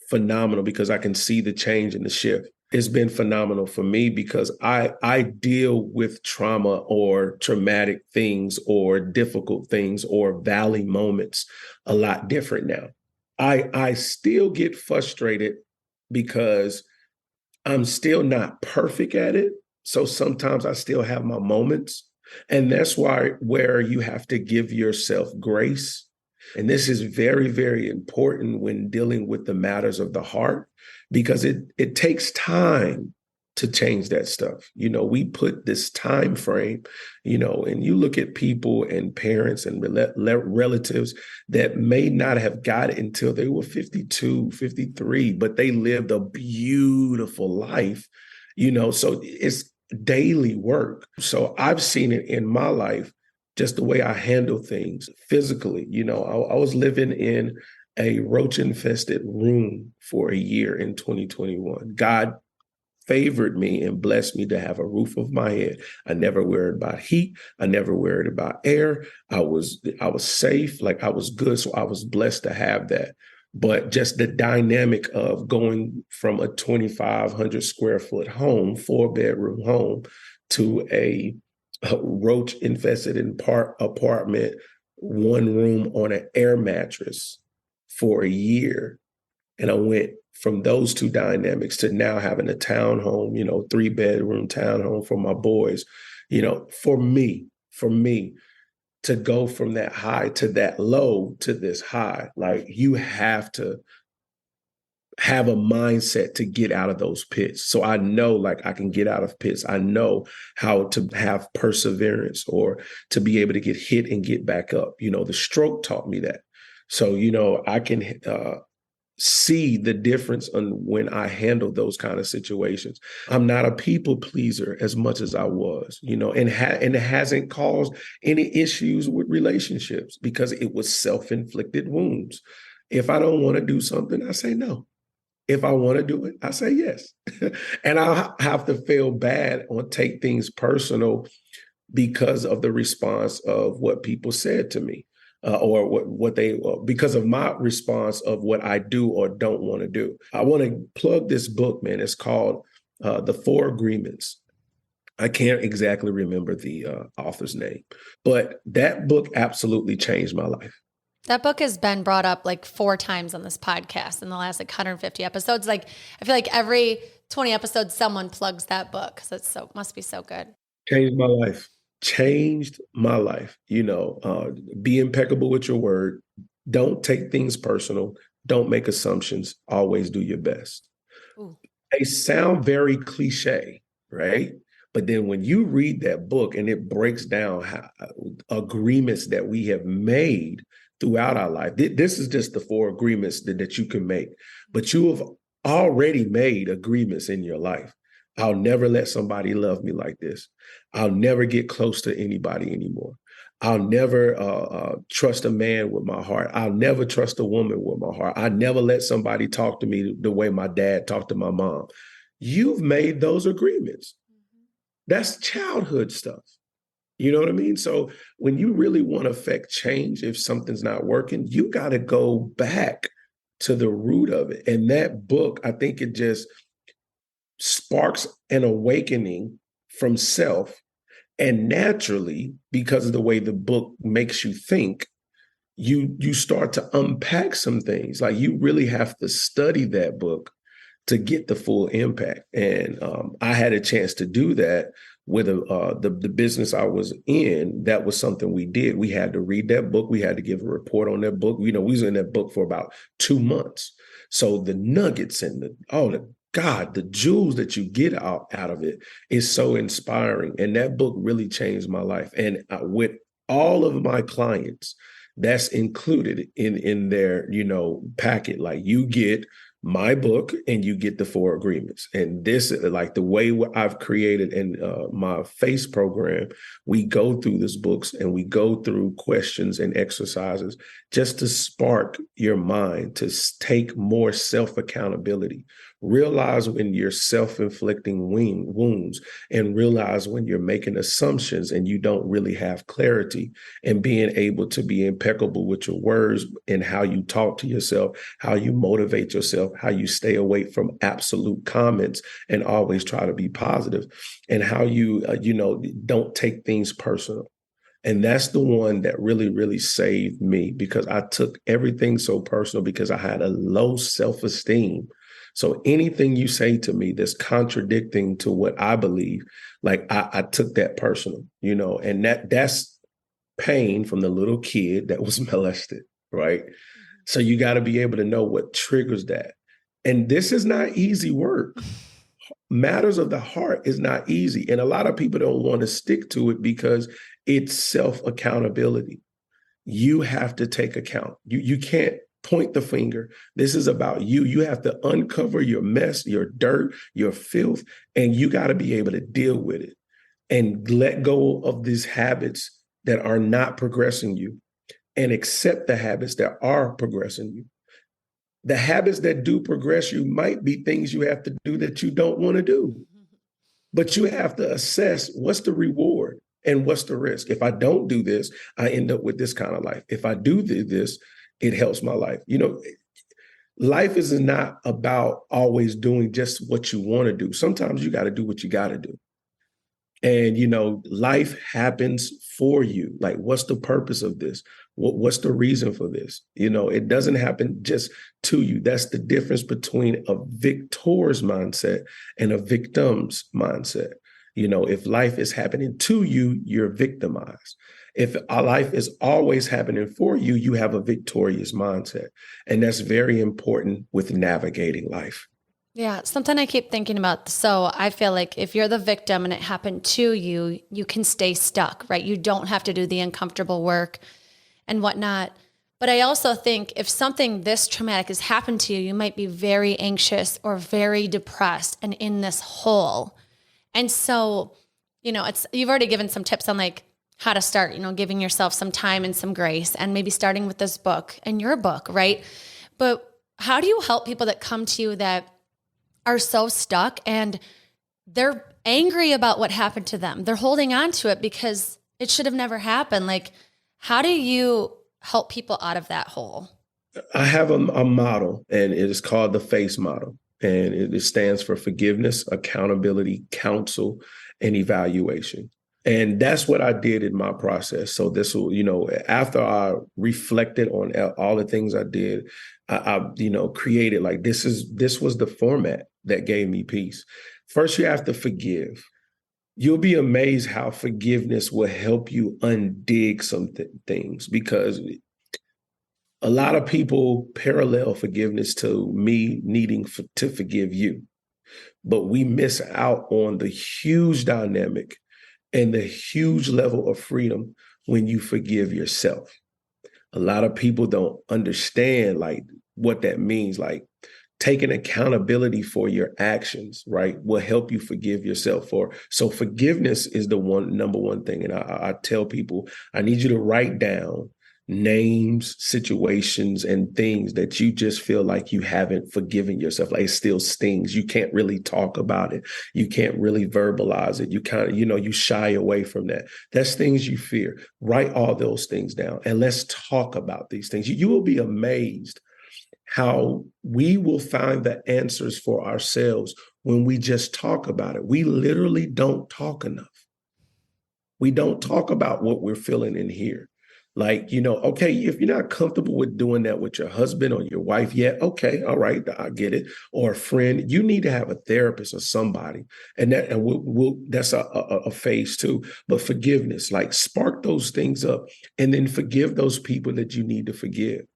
phenomenal because I can see the change and the shift. It's been phenomenal for me because I deal with trauma or traumatic things or difficult things or valley moments a lot different now. I still get frustrated because I'm still not perfect at it. So sometimes I still have my moments. And that's where you have to give yourself grace. And this is very, very important when dealing with the matters of the heart, because it takes time to change that stuff. We put this time frame, and you look at people and parents and relatives that may not have got it until they were 52, 53, but they lived a beautiful life, so it's daily work. So I've seen it in my life, just the way I handle things physically. I was living in a roach infested room for a year in 2021. God favored me and blessed me to have a roof over my head. I never worried about heat. I never worried about air. I was safe. Like I was good. So I was blessed to have that. But just the dynamic of going from a 2,500 square foot home, 4-bedroom home, to a roach infested apartment, one room on an air mattress for a year. And I went from those two dynamics to now having a townhome, 3-bedroom townhome for my boys. For me to go from that high to that low to this high, like you have to have a mindset to get out of those pits. So I know like I can get out of pits. I know how to have perseverance or to be able to get hit and get back up. The stroke taught me that. So, I can see the difference on when I handle those kind of situations. I'm not a people pleaser as much as I was, and it hasn't caused any issues with relationships because it was self-inflicted wounds. If I don't want to do something, I say no. If I want to do it, I say yes. And I have to feel bad or take things personal because of the response of what people said to me. Or what they, because of my response of what I do or don't want to do. I want to plug this book, man. It's called The 4 Agreements. I can't exactly remember the author's name, but that book absolutely changed my life. That book has been brought up like 4 times on this podcast in the last 150 episodes. Like I feel like every 20 episodes, someone plugs that book because must be so good. Changed my life. Be impeccable with your word. Don't take things personal. Don't make assumptions. Always do your best. Ooh. They sound very cliche, right? But then when you read that book and it breaks down agreements that we have made throughout our life, this is just the 4 agreements that you can make. But you have already made agreements in your life. I'll never let somebody love me like this. I'll never get close to anybody anymore. I'll never trust a man with my heart. I'll never trust a woman with my heart. I never let somebody talk to me the way my dad talked to my mom. You've made those agreements. That's childhood stuff. You know what I mean? So when you really want to affect change, if something's not working, you got to go back to the root of it. And that book, I think it just sparks an awakening from self. And naturally, because of the way the book makes you think, you start to unpack some things. Like you really have to study that book to get the full impact. And I had a chance to do that with the business I was in. That was something we did. We had to read that book. We had to give a report on that book. We was in that book for about 2 months. So the nuggets and the jewels that you get out of it is so inspiring. And that book really changed my life. And with all of my clients, that's included in their, packet. Like you get my book and you get the 4 agreements. And this, like the way I've created in my FACE program, we go through these books and we go through questions and exercises just to spark your mind to take more self-accountability. Realize when you're self-inflicting wounds, and realize when you're making assumptions and you don't really have clarity, and being able to be impeccable with your words and how you talk to yourself, how you motivate yourself, how you stay away from absolute comments and always try to be positive, and how you, don't take things personal. And that's the one that really, really saved me, because I took everything so personal because I had a low self-esteem. So anything you say to me that's contradicting to what I believe, like I took that personal, and that's pain from the little kid that was molested, right? So you got to be able to know what triggers that. And this is not easy work. Matters of the heart is not easy. And a lot of people don't want to stick to it because it's self-accountability. You have to take account. You can't point the finger. This is about you. You have to uncover your mess, your dirt, your filth, and you got to be able to deal with it and let go of these habits that are not progressing you and accept the habits that are progressing you. The habits that do progress you might be things you have to do that you don't want to do, but you have to assess what's the reward and what's the risk. If I don't do this, I end up with this kind of life. If I do this, it helps my life. Life is not about always doing just what you want to do. Sometimes you got to do what you got to do. And, life happens for you. Like, what's the purpose of this? What's the reason for this? It doesn't happen just to you. That's the difference between a victor's mindset and a victim's mindset. If life is happening to you, you're victimized. If our life is always happening for you, you have a victorious mindset. And that's very important with navigating life. Yeah, something I keep thinking about. So I feel like if you're the victim and it happened to you, you can stay stuck, right? You don't have to do the uncomfortable work and whatnot. But I also think if something this traumatic has happened to you, you might be very anxious or very depressed and in this hole. And so, you've already given some tips on like how to start, giving yourself some time and some grace, and maybe starting with this book and your book, right? But how do you help people that come to you that are so stuck and they're angry about what happened to them? They're holding on to it because it should have never happened. Like, how do you help people out of that hole? I have a model, and it is called the FACE model. And it stands for forgiveness, accountability, counsel, and evaluation. And that's what I did in my process. So this will, after I reflected on all the things I did, I created like, this was the format that gave me peace. First, you have to forgive. You'll be amazed how forgiveness will help you undig some things, because a lot of people parallel forgiveness to me needing to forgive you. But we miss out on the huge dynamic and the huge level of freedom when you forgive yourself. A lot of people don't understand like what that means. Like taking accountability for your actions, right, will help you forgive yourself. So forgiveness is the number one thing. And I tell people, I need you to write down names, situations, and things that you just feel like you haven't forgiven yourself. Like it still stings. You can't really talk about it. You can't really verbalize it. You kind of, you shy away from that. That's things you fear. Write all those things down and let's talk about these things. You will be amazed how we will find the answers for ourselves when we just talk about it. We literally don't talk enough. We don't talk about what we're feeling in here. Like, okay, if you're not comfortable with doing that with your husband or your wife yet, okay, all right, I get it. Or a friend, you need to have a therapist or somebody. And that's a phase too. But forgiveness, like spark those things up and then forgive those people that you need to forgive.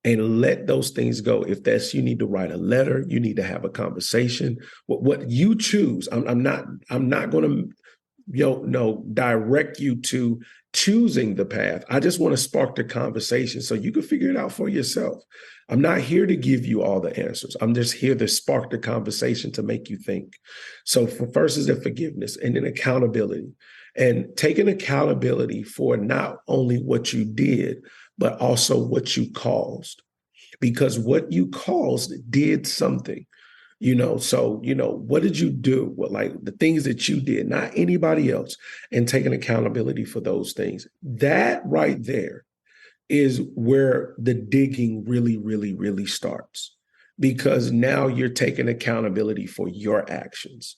And let those things go. If that's, you need to write a letter, you need to have a conversation. What you choose. I'm not going to direct you to choosing the path. I just want to spark the conversation so you can figure it out for yourself. I'm not here to give you all the answers. I'm just here to spark the conversation to make you think. So first is the forgiveness and then accountability, and taking accountability for not only what you did, but also what you caused, because what you caused did something. So, what did you do? Like the things that you did, not anybody else, and taking accountability for those things. That right there is where the digging really, really, really starts, because now you're taking accountability for your actions.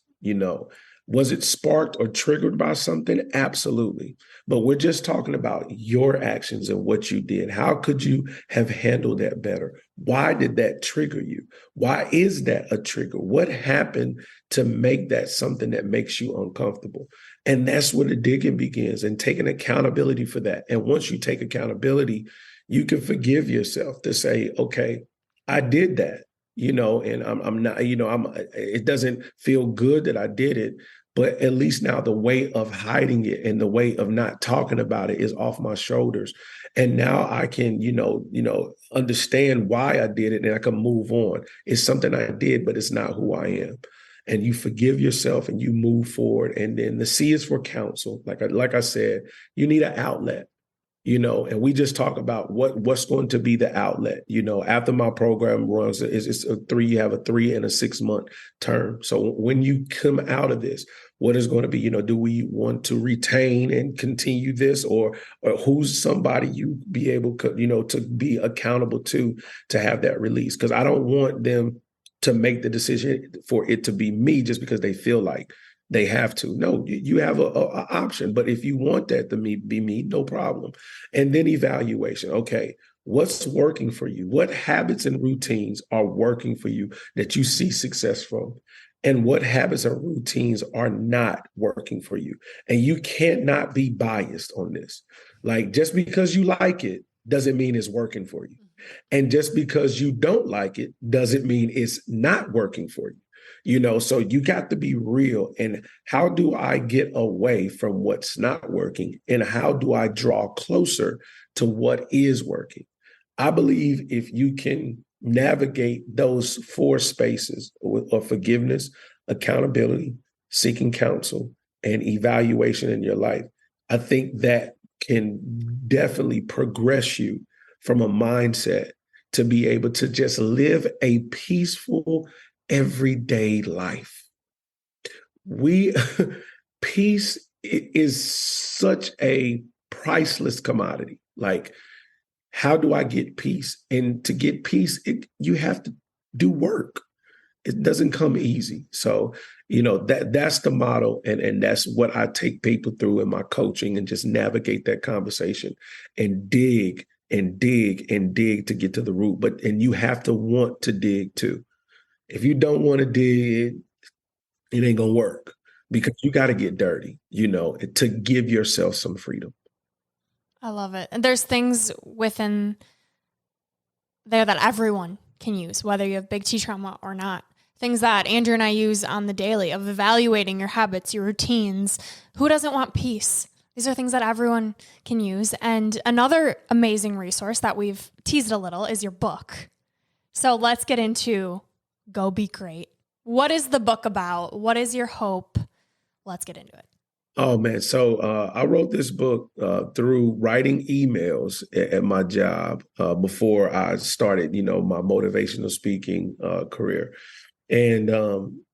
Was it sparked or triggered by something? Absolutely. But we're just talking about your actions and what you did. How could you have handled that better? Why did that trigger you? Why is that a trigger? What happened to make that something that makes you uncomfortable? And that's where the digging begins, and taking accountability for that. And once you take accountability, you can forgive yourself to say, okay, I did that. And I'm not, it doesn't feel good that I did it, but at least now the weight of hiding it and the weight of not talking about it is off my shoulders. And now I can, understand why I did it, and I can move on. It's something I did, but it's not who I am. And you forgive yourself and you move forward. And then the C is for counsel. Like I said, you need an outlet. And we just talk about what's going to be the outlet. After my program runs, it's you have a 3 and a 6 month term. So when you come out of this, what is going to be, do we want to retain and continue this, or who's somebody you be able to be accountable to have that release? Because I don't want them to make the decision for it to be me just because they feel like they have to. No, you have a option. But if you want that to be me, no problem. And then evaluation. Okay, what's working for you? What habits and routines are working for you that you see success from? And what habits and routines are not working for you? And you can't not be biased on this. Like, just because you like it doesn't mean it's working for you. And just because you don't like it doesn't mean it's not working for you. So you got to be real. And how do I get away from what's not working? And how do I draw closer to what is working? I believe if you can navigate those 4 spaces of forgiveness, accountability, seeking counsel, and evaluation in your life, I think that can definitely progress you from a mindset to be able to just live a peaceful, everyday life. Peace is such a priceless commodity. Like, how do I get peace? And to get peace, you have to do work. It doesn't come easy. So, that's the model. And that's what I take people through in my coaching, and just navigate that conversation and dig and dig and dig to get to the root. And you have to want to dig too. If you don't want to dig, it ain't going to work, because you got to get dirty, to give yourself some freedom. I love it. And there's things within there that everyone can use, whether you have big T trauma or not. Things that Andrew and I use on the daily of evaluating your habits, your routines. Who doesn't want peace? These are things that everyone can use. And another amazing resource that we've teased a little is your book. So let's get into Go Be Great. What is the book about? What is your hope? Let's get into it. Oh, man. So I wrote this book through writing emails at my job before I started, my motivational speaking career. And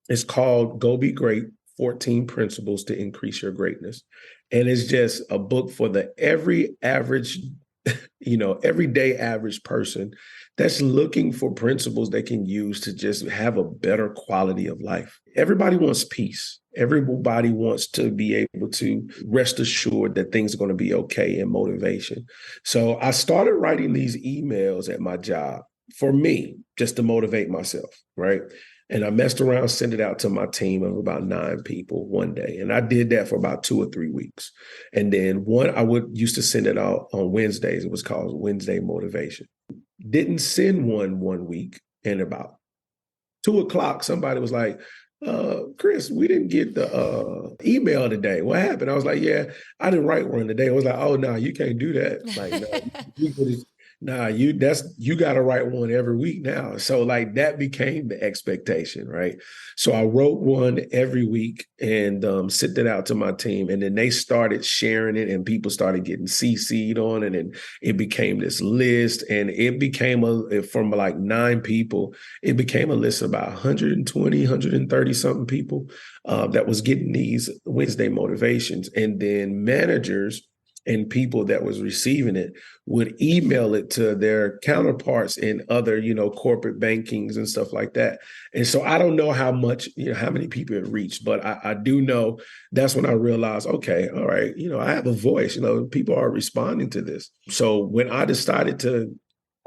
it's called Go Be Great, 14 Principles to Increase Your Greatness. And it's just a book for the every average everyday average person that's looking for principles they can use to just have a better quality of life. Everybody wants peace. Everybody wants to be able to rest assured that things are going to be okay, and motivation. So I started writing these emails at my job for me, just to motivate myself, right? And I messed around, sent it out to my team of about 9 people one day. And I did that for about 2 or 3 weeks. And then I used to send it out on Wednesdays. It was called Wednesday Motivation. Didn't send one week. And about 2:00, somebody was like, Chris, we didn't get the email today. What happened? I was like, yeah, I didn't write one today. I was like, oh, no, you can't do that. Like, no, you got to write one every week now. So like that became the expectation, right? So I wrote one every week and sent it out to my team. And then they started sharing it and people started getting CC'd on it. And it became this list, and it became from like 9 people, it became a list of about 120, 130 something people that was getting these Wednesday motivations. And then managers and people that was receiving it would email it to their counterparts in other, corporate bankings and stuff like that. And so I don't know how many people it reached, but I do know that's when I realized, okay, all right, I have a voice, people are responding to this. So when I decided to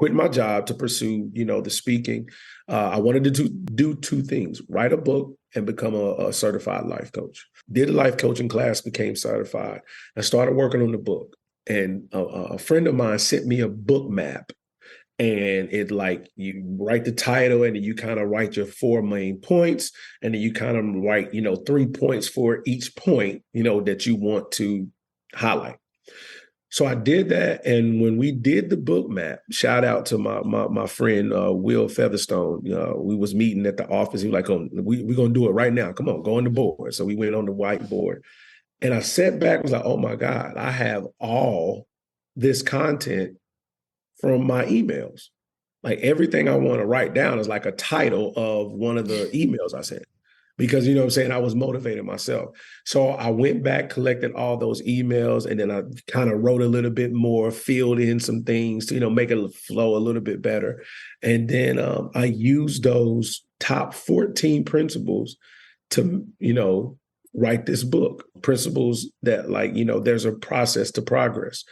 quit my job to pursue, the speaking, I wanted to do 2 things: write a book and become a certified life coach. Did a life coaching class, became certified. I started working on the book. And a friend of mine sent me a book map. And it like you write the title and then you kind of write your 4 main points. And then you kind of write, 3 points for each point, that you want to highlight. So I did that. And when we did the book map, shout out to my friend, Will Featherstone. We was meeting at the office. He was like, oh, we're going to do it right now. Come on, go on the board. So we went on the whiteboard. And I sat back and was like, oh my God, I have all this content from my emails. Like everything I want to write down is like a title of one of the emails I sent. Because, I was motivating myself. So I went back, collected all those emails, and then I kind of wrote a little bit more, filled in some things to, make it flow a little bit better. And then I used those top 14 principles to, write this book. Principles that there's a process to progress.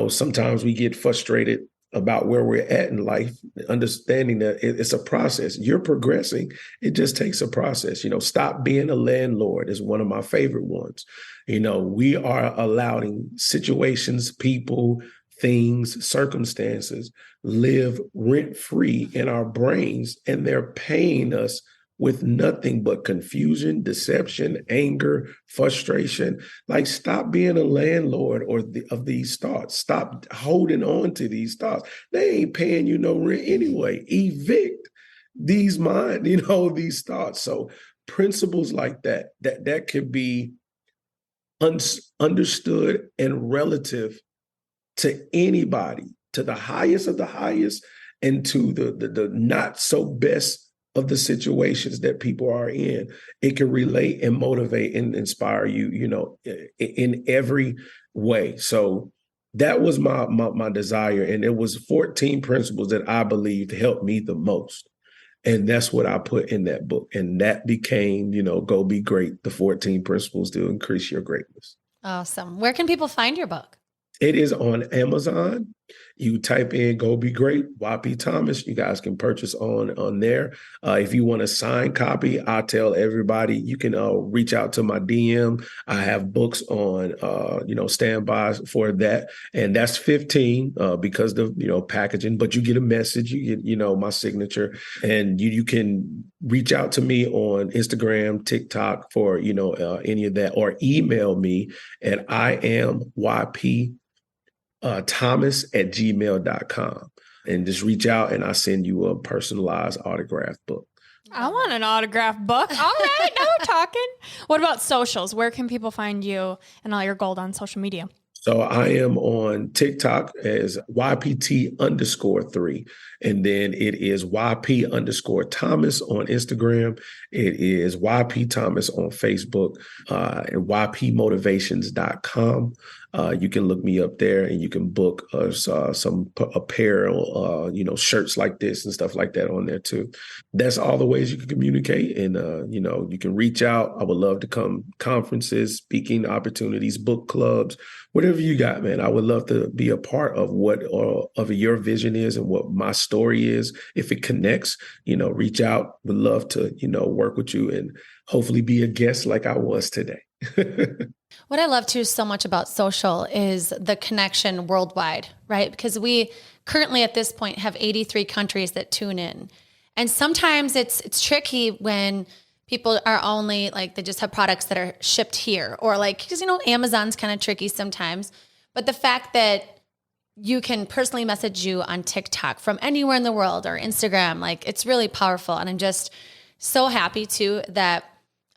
Sometimes we get frustrated about where we're at in life, understanding that it's a process. You're progressing. It just takes a process. Stop being a landlord is one of my favorite ones. We are allowing situations, people, things, circumstances live rent-free in our brains, and they're paying us with nothing but confusion, deception, anger, frustration. Like, stop being a landlord of these thoughts. Stop holding on to these thoughts. They ain't paying you no rent anyway. Evict these these thoughts. So principles like that could be understood and relative to anybody, to the highest of the highest and to the not so best of the situations that people are in. It can relate and motivate and inspire you, in every way. So that was my desire. And it was 14 principles that I believed helped me the most. And that's what I put in that book. And that became, Go Be Great, the 14 principles to increase your greatness. Awesome. Where can people find your book? It is on Amazon. You type in Go Be Great, Y.P. Thomas. You guys can purchase on there. If you want a signed copy, I tell everybody you can reach out to my DM. I have books on, standby for that. And that's 15 because the, packaging, but you get a message, you get, my signature, and you can reach out to me on Instagram, TikTok for, any of that, or email me at IamYP Thomas@gmail.com, and just reach out and I'll send you a personalized autographed book. I want an autographed book. All right, now we're talking. What about socials? Where can people find you and all your gold on social media? So I am on TikTok as YPT_3. And then it is YP_Thomas on Instagram. It is YP Thomas on Facebook and YPmotivations.com. You can look me up there, and you can book some apparel, shirts like this and stuff like that on there too. That's all the ways you can communicate. And, you can reach out. I would love to come conferences, speaking opportunities, book clubs, whatever you got, man. I would love to be a part of what of your vision is and what my story is. If it connects, reach out. Would love to, work with you and hopefully be a guest like I was today. What I love too so much about social is the connection worldwide, right? Because we currently at this point have 83 countries that tune in. And sometimes it's tricky when people are only like, they just have products that are shipped here, or like, because, Amazon's kind of tricky sometimes. But the fact that you can personally message you on TikTok from anywhere in the world, or Instagram, like, it's really powerful. And I'm just so happy too that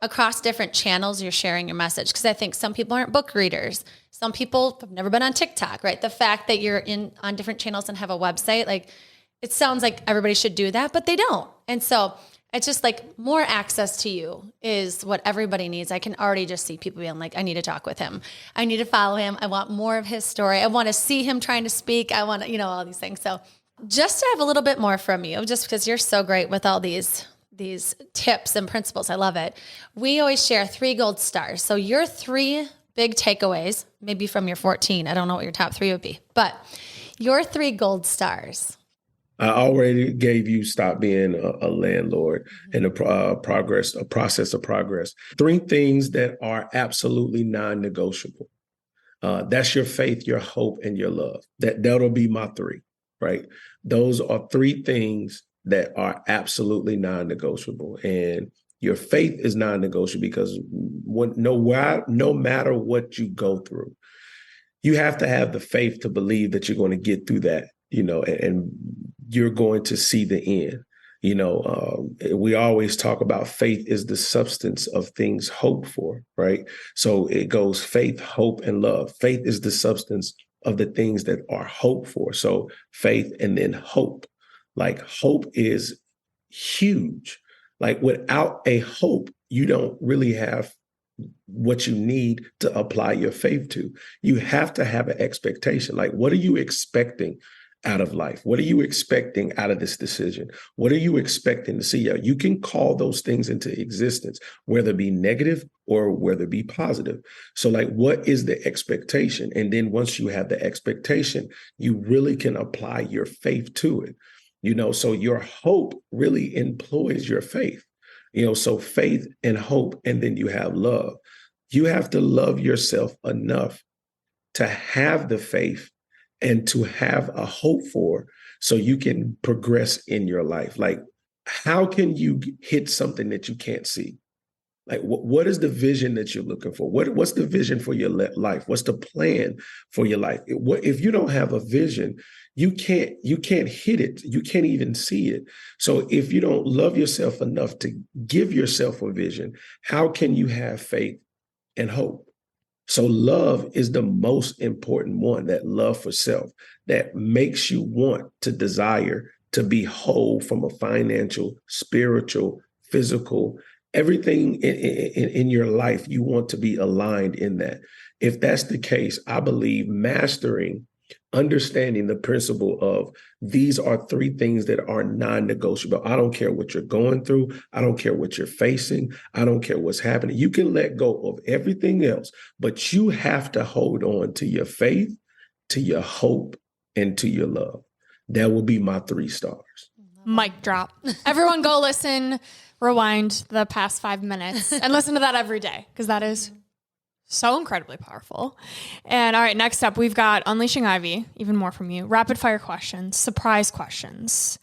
across different channels you're sharing your message, because I think some people aren't book readers. Some people have never been on TikTok, right? The fact that you're on different channels and have a website, like, it sounds like everybody should do that, but they don't. And so it's just like more access to you is what everybody needs. I can already just see people being like, I need to talk with him. I need to follow him. I want more of his story. I want to see him trying to speak. I want to, all these things. So just to have a little bit more from you, just because you're so great with all these tips and principles. I love it. We always share 3 gold stars. So your 3 big takeaways, maybe from your 14, I don't know what your top 3 would be, but your 3 gold stars. I already gave you stop being a landlord and a process of progress. 3 things that are absolutely non-negotiable. That's your faith, your hope, and your love. That'll be my 3, right? Those are 3 things that are absolutely non-negotiable. And your faith is non-negotiable because no matter what you go through, you have to have the faith to believe that you're going to get through that, and you're going to see the end. We always talk about faith is the substance of things hoped for, right? So it goes faith, hope, and love. Faith is the substance of the things that are hoped for. So faith and then hope. Like, hope is huge. Like, without a hope, you don't really have what you need to apply your faith to. You have to have an expectation. Like, what are you expecting out of life? What are you expecting out of this decision? What are you expecting to see? You can call those things into existence, whether it be negative or whether it be positive. So like, what is the expectation? And then once you have the expectation, you really can apply your faith to it. So your hope really employs your faith. So faith and hope, and then you have love. You have to love yourself enough to have the faith and to have a hope for, so you can progress in your life. Like, how can you hit something that you can't see? Like, what is the vision that you're looking for? What's the vision for your life? What's the plan for your life? If you don't have a vision, you can't hit it. You can't even see it. So if you don't love yourself enough to give yourself a vision, how can you have faith and hope? So love is the most important one, that love for self that makes you want to desire to be whole from a financial, spiritual, physical, everything in your life. You want to be aligned in that. If that's the case, I believe understanding the principle of these are 3 things that are non-negotiable. I don't care what you're going through. I don't care what you're facing. I don't care what's happening. You can let go of everything else, but you have to hold on to your faith, to your hope, and to your love. That will be my 3 stars. Mic drop. Everyone go listen, rewind the past 5 minutes and listen to that every day, because that is so incredibly powerful. And all right, next up, we've got Unleashing Ivy, even more from you. Rapid fire questions, surprise questions.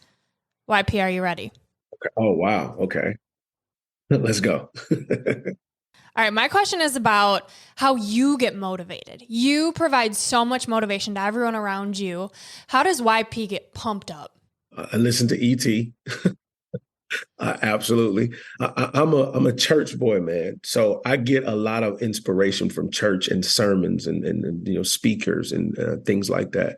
YP, are you ready? Okay. Oh, wow. Okay. Let's go. All right, my question is about how you get motivated. You provide so much motivation to everyone around you. How does YP get pumped up? I listen to E.T. Absolutely. I'm a church boy, man. So I get a lot of inspiration from church and sermons and speakers and things like that.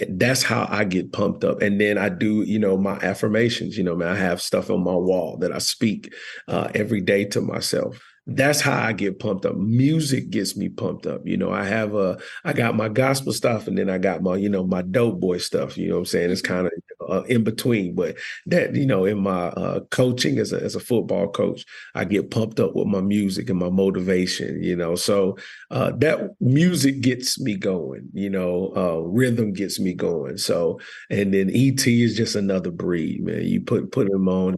That's how I get pumped up. And then I do, my affirmations, man, I have stuff on my wall that I speak every day to myself. That's how I get pumped up. Music gets me pumped up. I got my gospel stuff, and then I got my, my dope boy stuff. You know what I'm saying? It's kind of in between, but that, in my coaching as a football coach, I get pumped up with my music and my motivation, so that music gets me going, rhythm gets me going. So, and then ET is just another breed, man. You put him on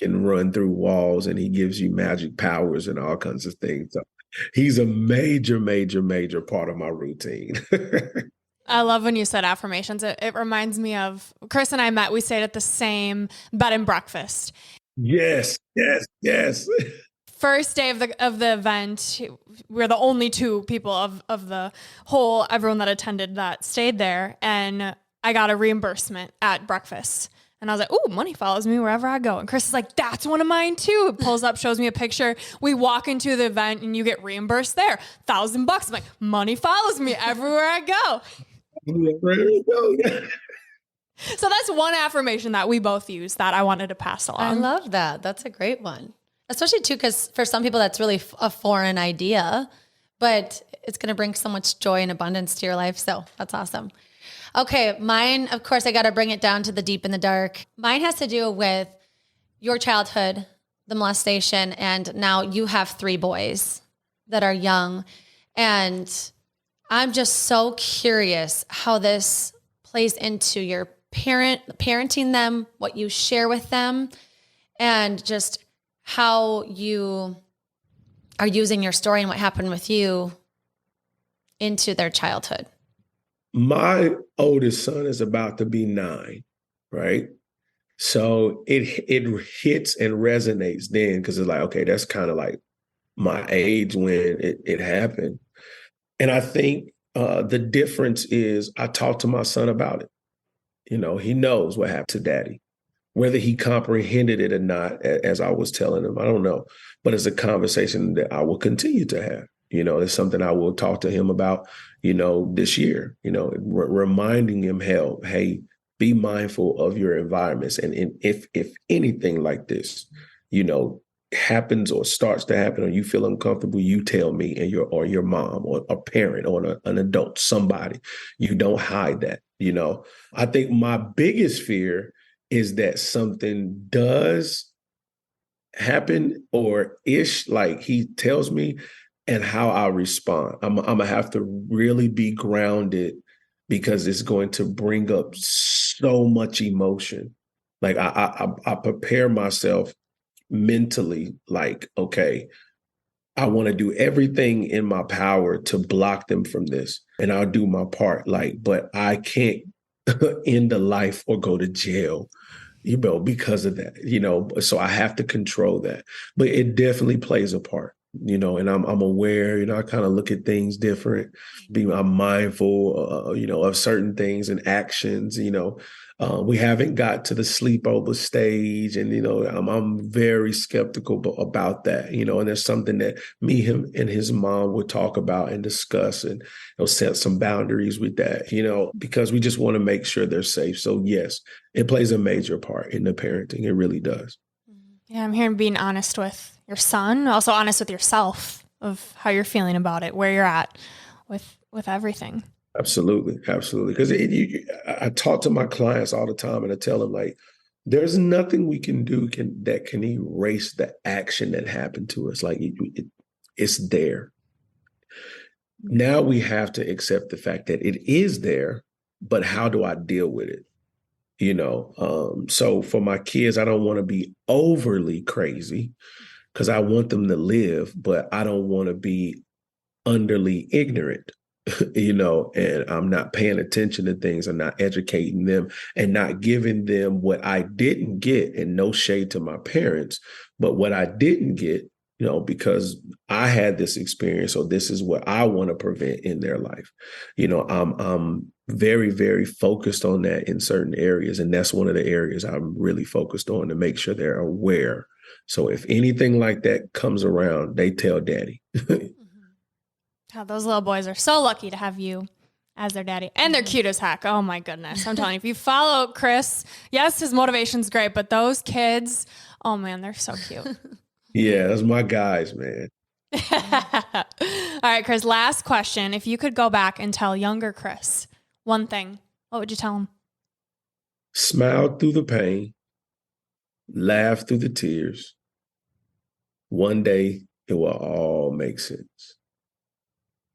and run through walls, and he gives you magic powers and all kinds of things. So he's a major, major, major part of my routine. I love when you said affirmations. It reminds me of Chris and I met. We stayed at the same bed and breakfast. Yes, yes, yes. First day of the event, we're the only two people of the whole everyone that attended that stayed there, and I got a reimbursement at breakfast. And I was like, "Ooh, money follows me wherever I go." And Chris is like, "That's one of mine too." Pulls up, shows me a picture. We walk into the event and you get reimbursed there, $1,000. I'm like, money follows me everywhere I go. So that's one affirmation that we both use that I wanted to pass along. I love that. That's a great one. Especially too, because for some people that's really a foreign idea, but it's going to bring so much joy and abundance to your life. So that's awesome. Okay, mine, of course, I got to bring it down to the deep and the dark. Mine has to do with your childhood, the molestation, and now you have 3 boys that are young. And I'm just so curious how this plays into your parenting them, what you share with them, and just how you are using your story and what happened with you into their childhood. My oldest son is about to be 9, right? So it hits and resonates then, because it's like, okay, that's kind of like my age when it happened. And I think the difference is I talked to my son about it. He knows what happened to daddy. Whether he comprehended it or not, as I was telling him, I don't know. But it's a conversation that I will continue to have. It's something I will talk to him about, this year, reminding him, hey, be mindful of your environments. And if anything like this, happens or starts to happen, or you feel uncomfortable, you tell me, and your mom or a parent or an adult, somebody. You don't hide that. I think my biggest fear is that something does happen or ish, like he tells me, and how I respond. I'm gonna have to really be grounded, because it's going to bring up so much emotion. Like I prepare myself mentally, like, okay, I want to do everything in my power to block them from this, and I'll do my part. But I can't end a life or go to jail, because of that, so I have to control that. But it definitely plays a part, and I'm aware, I kind of look at things different, I'm mindful, of certain things and actions, we haven't got to the sleepover stage, and, I'm very skeptical about that, and there's something that him and his mom would talk about and discuss, and set some boundaries with that, because we just want to make sure they're safe. So yes, it plays a major part in the parenting. It really does. Yeah, I'm hearing being honest with your son, also honest with yourself of how you're feeling about it, where you're at with everything. Absolutely. Absolutely. Because I talk to my clients all the time, and I tell them, like, there's nothing we can do that can erase the action that happened to us. Like it's there. Now we have to accept the fact that it is there, but how do I deal with it? So for my kids, I don't want to be overly crazy, because I want them to live, but I don't want to be underly ignorant, and I'm not paying attention to things. I'm not educating them and not giving them what I didn't get, and no shade to my parents, but what I didn't get, because I had this experience, so this is what I want to prevent in their life. I'm very, very focused on that in certain areas. And that's one of the areas I'm really focused on, to make sure they're aware. So if anything like that comes around, they tell daddy. God, those little boys are so lucky to have you as their daddy. And they're cute as heck. Oh my goodness. I'm telling you, if you follow Chris, yes, his motivation's great, but those kids, oh man, they're so cute. Yeah, that's my guys, man. All right, Chris, last question. If you could go back and tell younger Chris one thing, what would you tell him? Smile through the pain, laugh through the tears. One day it will all make sense.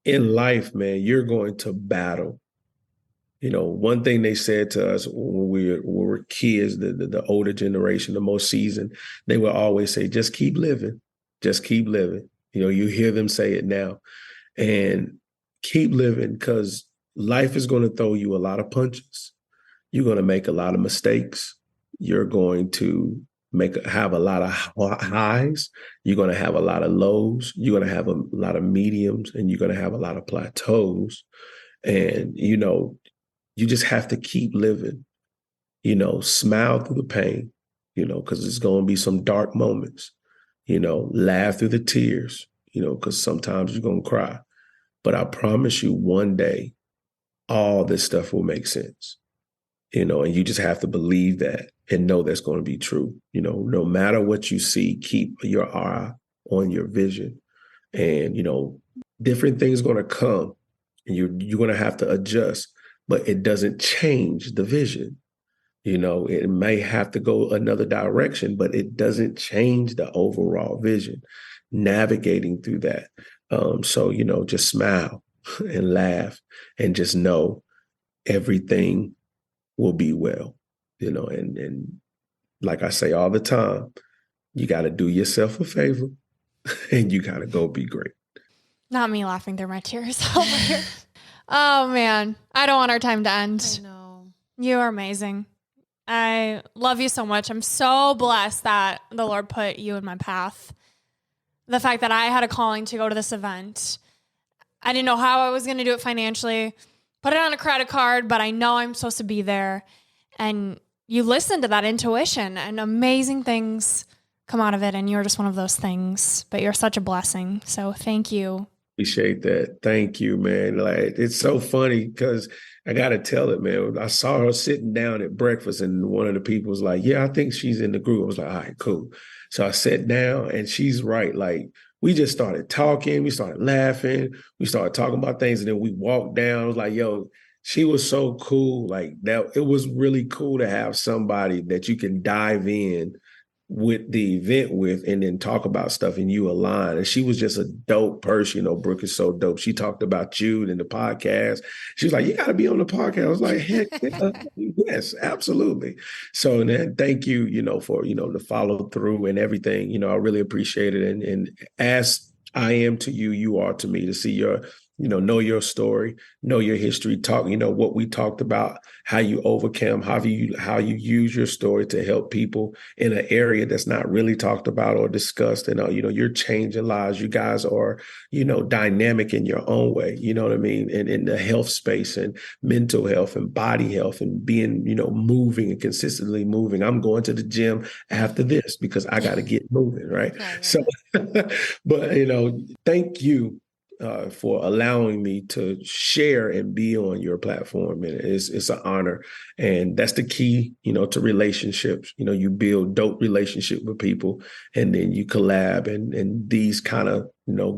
In life, man, you're going to battle. One thing they said to us when we were kids, the older generation, the most seasoned, they would always say, just keep living. Just keep living. You hear them say it now. And keep living, because life is going to throw you a lot of punches. You're going to make a lot of mistakes. You're going to have a lot of highs. You're going to have a lot of lows. You're going to have a lot of mediums, and you're going to have a lot of plateaus. And, you just have to keep living, smile through the pain, because there's going to be some dark moments, laugh through the tears, because sometimes you're going to cry. But I promise you, one day, all this stuff will make sense, and you just have to believe that and know that's going to be true. No matter what you see, keep your eye on your vision, and, different things are going to come, and you're going to have to adjust, but it doesn't change the vision. It may have to go another direction, but it doesn't change the overall vision, navigating through that. So, just smile and laugh and just know everything will be well, and like I say all the time, you got to do yourself a favor and you got to go be great. Not me laughing through my tears over here. Oh, man. I don't want our time to end. I know. You are amazing. I love you so much. I'm so blessed that the Lord put you in my path. The fact that I had a calling to go to this event. I didn't know how I was going to do it financially. Put it on a credit card, but I know I'm supposed to be there. And you listen to that intuition, and amazing things come out of it. And you're just one of those things, but you're such a blessing. So thank you. Appreciate that. Thank you, man. Like, it's so funny because I got to tell it, man. I saw her sitting down at breakfast, and one of the people was like, yeah, I think she's in the group. I was like, all right, cool. So I sat down, and she's right. Like, we just started talking. We started laughing. We started talking about things, and then we walked down. I was like, yo, she was so cool. Like, that, it was really cool to have somebody that you can dive in with the event with and then talk about stuff and you align. And she was just a dope person. Brooke is so dope. She talked about you in the podcast. She was like, you got to be on the podcast. I was like, heck, yes, absolutely. So then thank you, for, the follow through and everything. I really appreciate it. And as I am to you, you are to me, to see your, know your story, know your history, talk, what we talked about, how you overcome, how you use your story to help people in an area that's not really talked about or discussed. And, you're changing lives. You guys are, dynamic in your own way, you know what I mean? And in the health space and mental health and body health and being, moving and consistently moving. I'm going to the gym after this because I got to get moving. Right. Yeah. So, but, thank you for allowing me to share and be on your platform. And it's an honor. And that's the key, to relationships. You build dope relationship with people, and then you collab, and these kind of,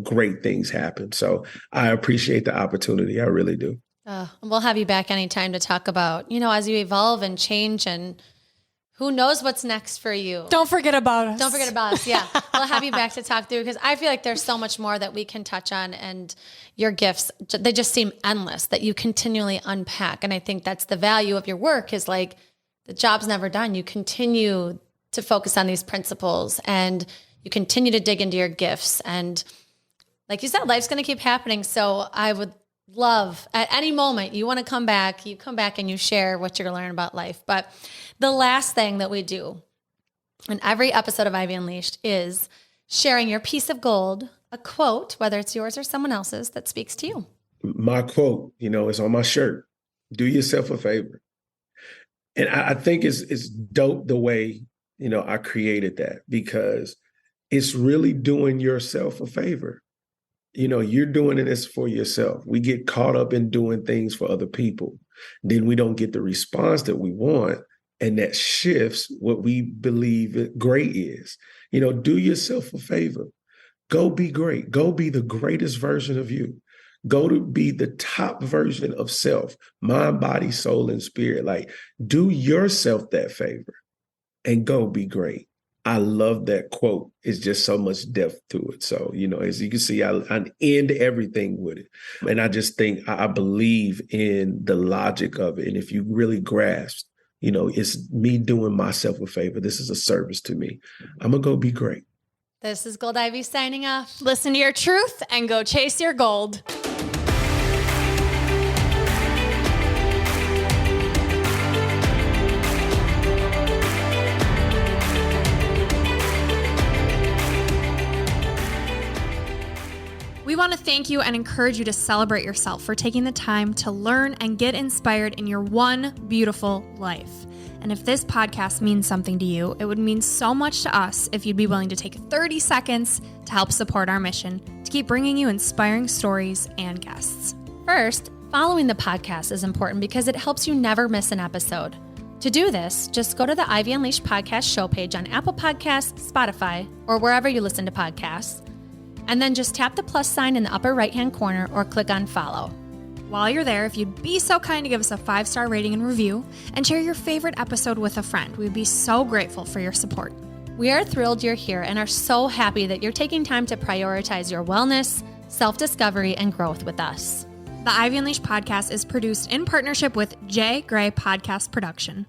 great things happen. So I appreciate the opportunity. I really do. We'll have you back anytime to talk about, as you evolve and change, and who knows what's next for you. Don't forget about us. Don't forget about us. Yeah. We'll have you back to talk through, because I feel like there's so much more that we can touch on, and your gifts, they just seem endless that you continually unpack. And I think that's the value of your work, is like, the job's never done. You continue to focus on these principles, and you continue to dig into your gifts. And like you said, life's going to keep happening. So I would love, at any moment you want to come back, you come back and you share what you're learning about life. But the last thing that we do in every episode of Ivy Unleashed is sharing your piece of gold, a quote, whether it's yours or someone else's, that speaks to you. My quote, is on my shirt. Do yourself a favor. And I think it's dope the way, I created that, because it's really doing yourself a favor. You're doing this for yourself. We get caught up in doing things for other people. Then we don't get the response that we want. And that shifts what we believe great is. Do yourself a favor. Go be great. Go be the greatest version of you. Go to be the top version of self, mind, body, soul, and spirit. Like, do yourself that favor and go be great. I love that quote. It's just so much depth to it. So, as you can see, I end everything with it. And I just think I believe in the logic of it. And if you really grasp, it's me doing myself a favor. This is a service to me. I'm going to go be great. This is Gold Ivy signing off. Listen to your truth and go chase your gold. We want to thank you and encourage you to celebrate yourself for taking the time to learn and get inspired in your one beautiful life. And if this podcast means something to you, it would mean so much to us if you'd be willing to take 30 seconds to help support our mission to keep bringing you inspiring stories and guests. First, following the podcast is important because it helps you never miss an episode. To do this, just go to the Ivy Unleashed podcast show page on Apple Podcasts, Spotify, or wherever you listen to podcasts, and then just tap the plus sign in the upper right-hand corner or click on follow. While you're there, if you'd be so kind to give us a 5-star rating and review and share your favorite episode with a friend, we'd be so grateful for your support. We are thrilled you're here and are so happy that you're taking time to prioritize your wellness, self-discovery, and growth with us. The Ivy Unleashed podcast is produced in partnership with J. Gray Podcast Production.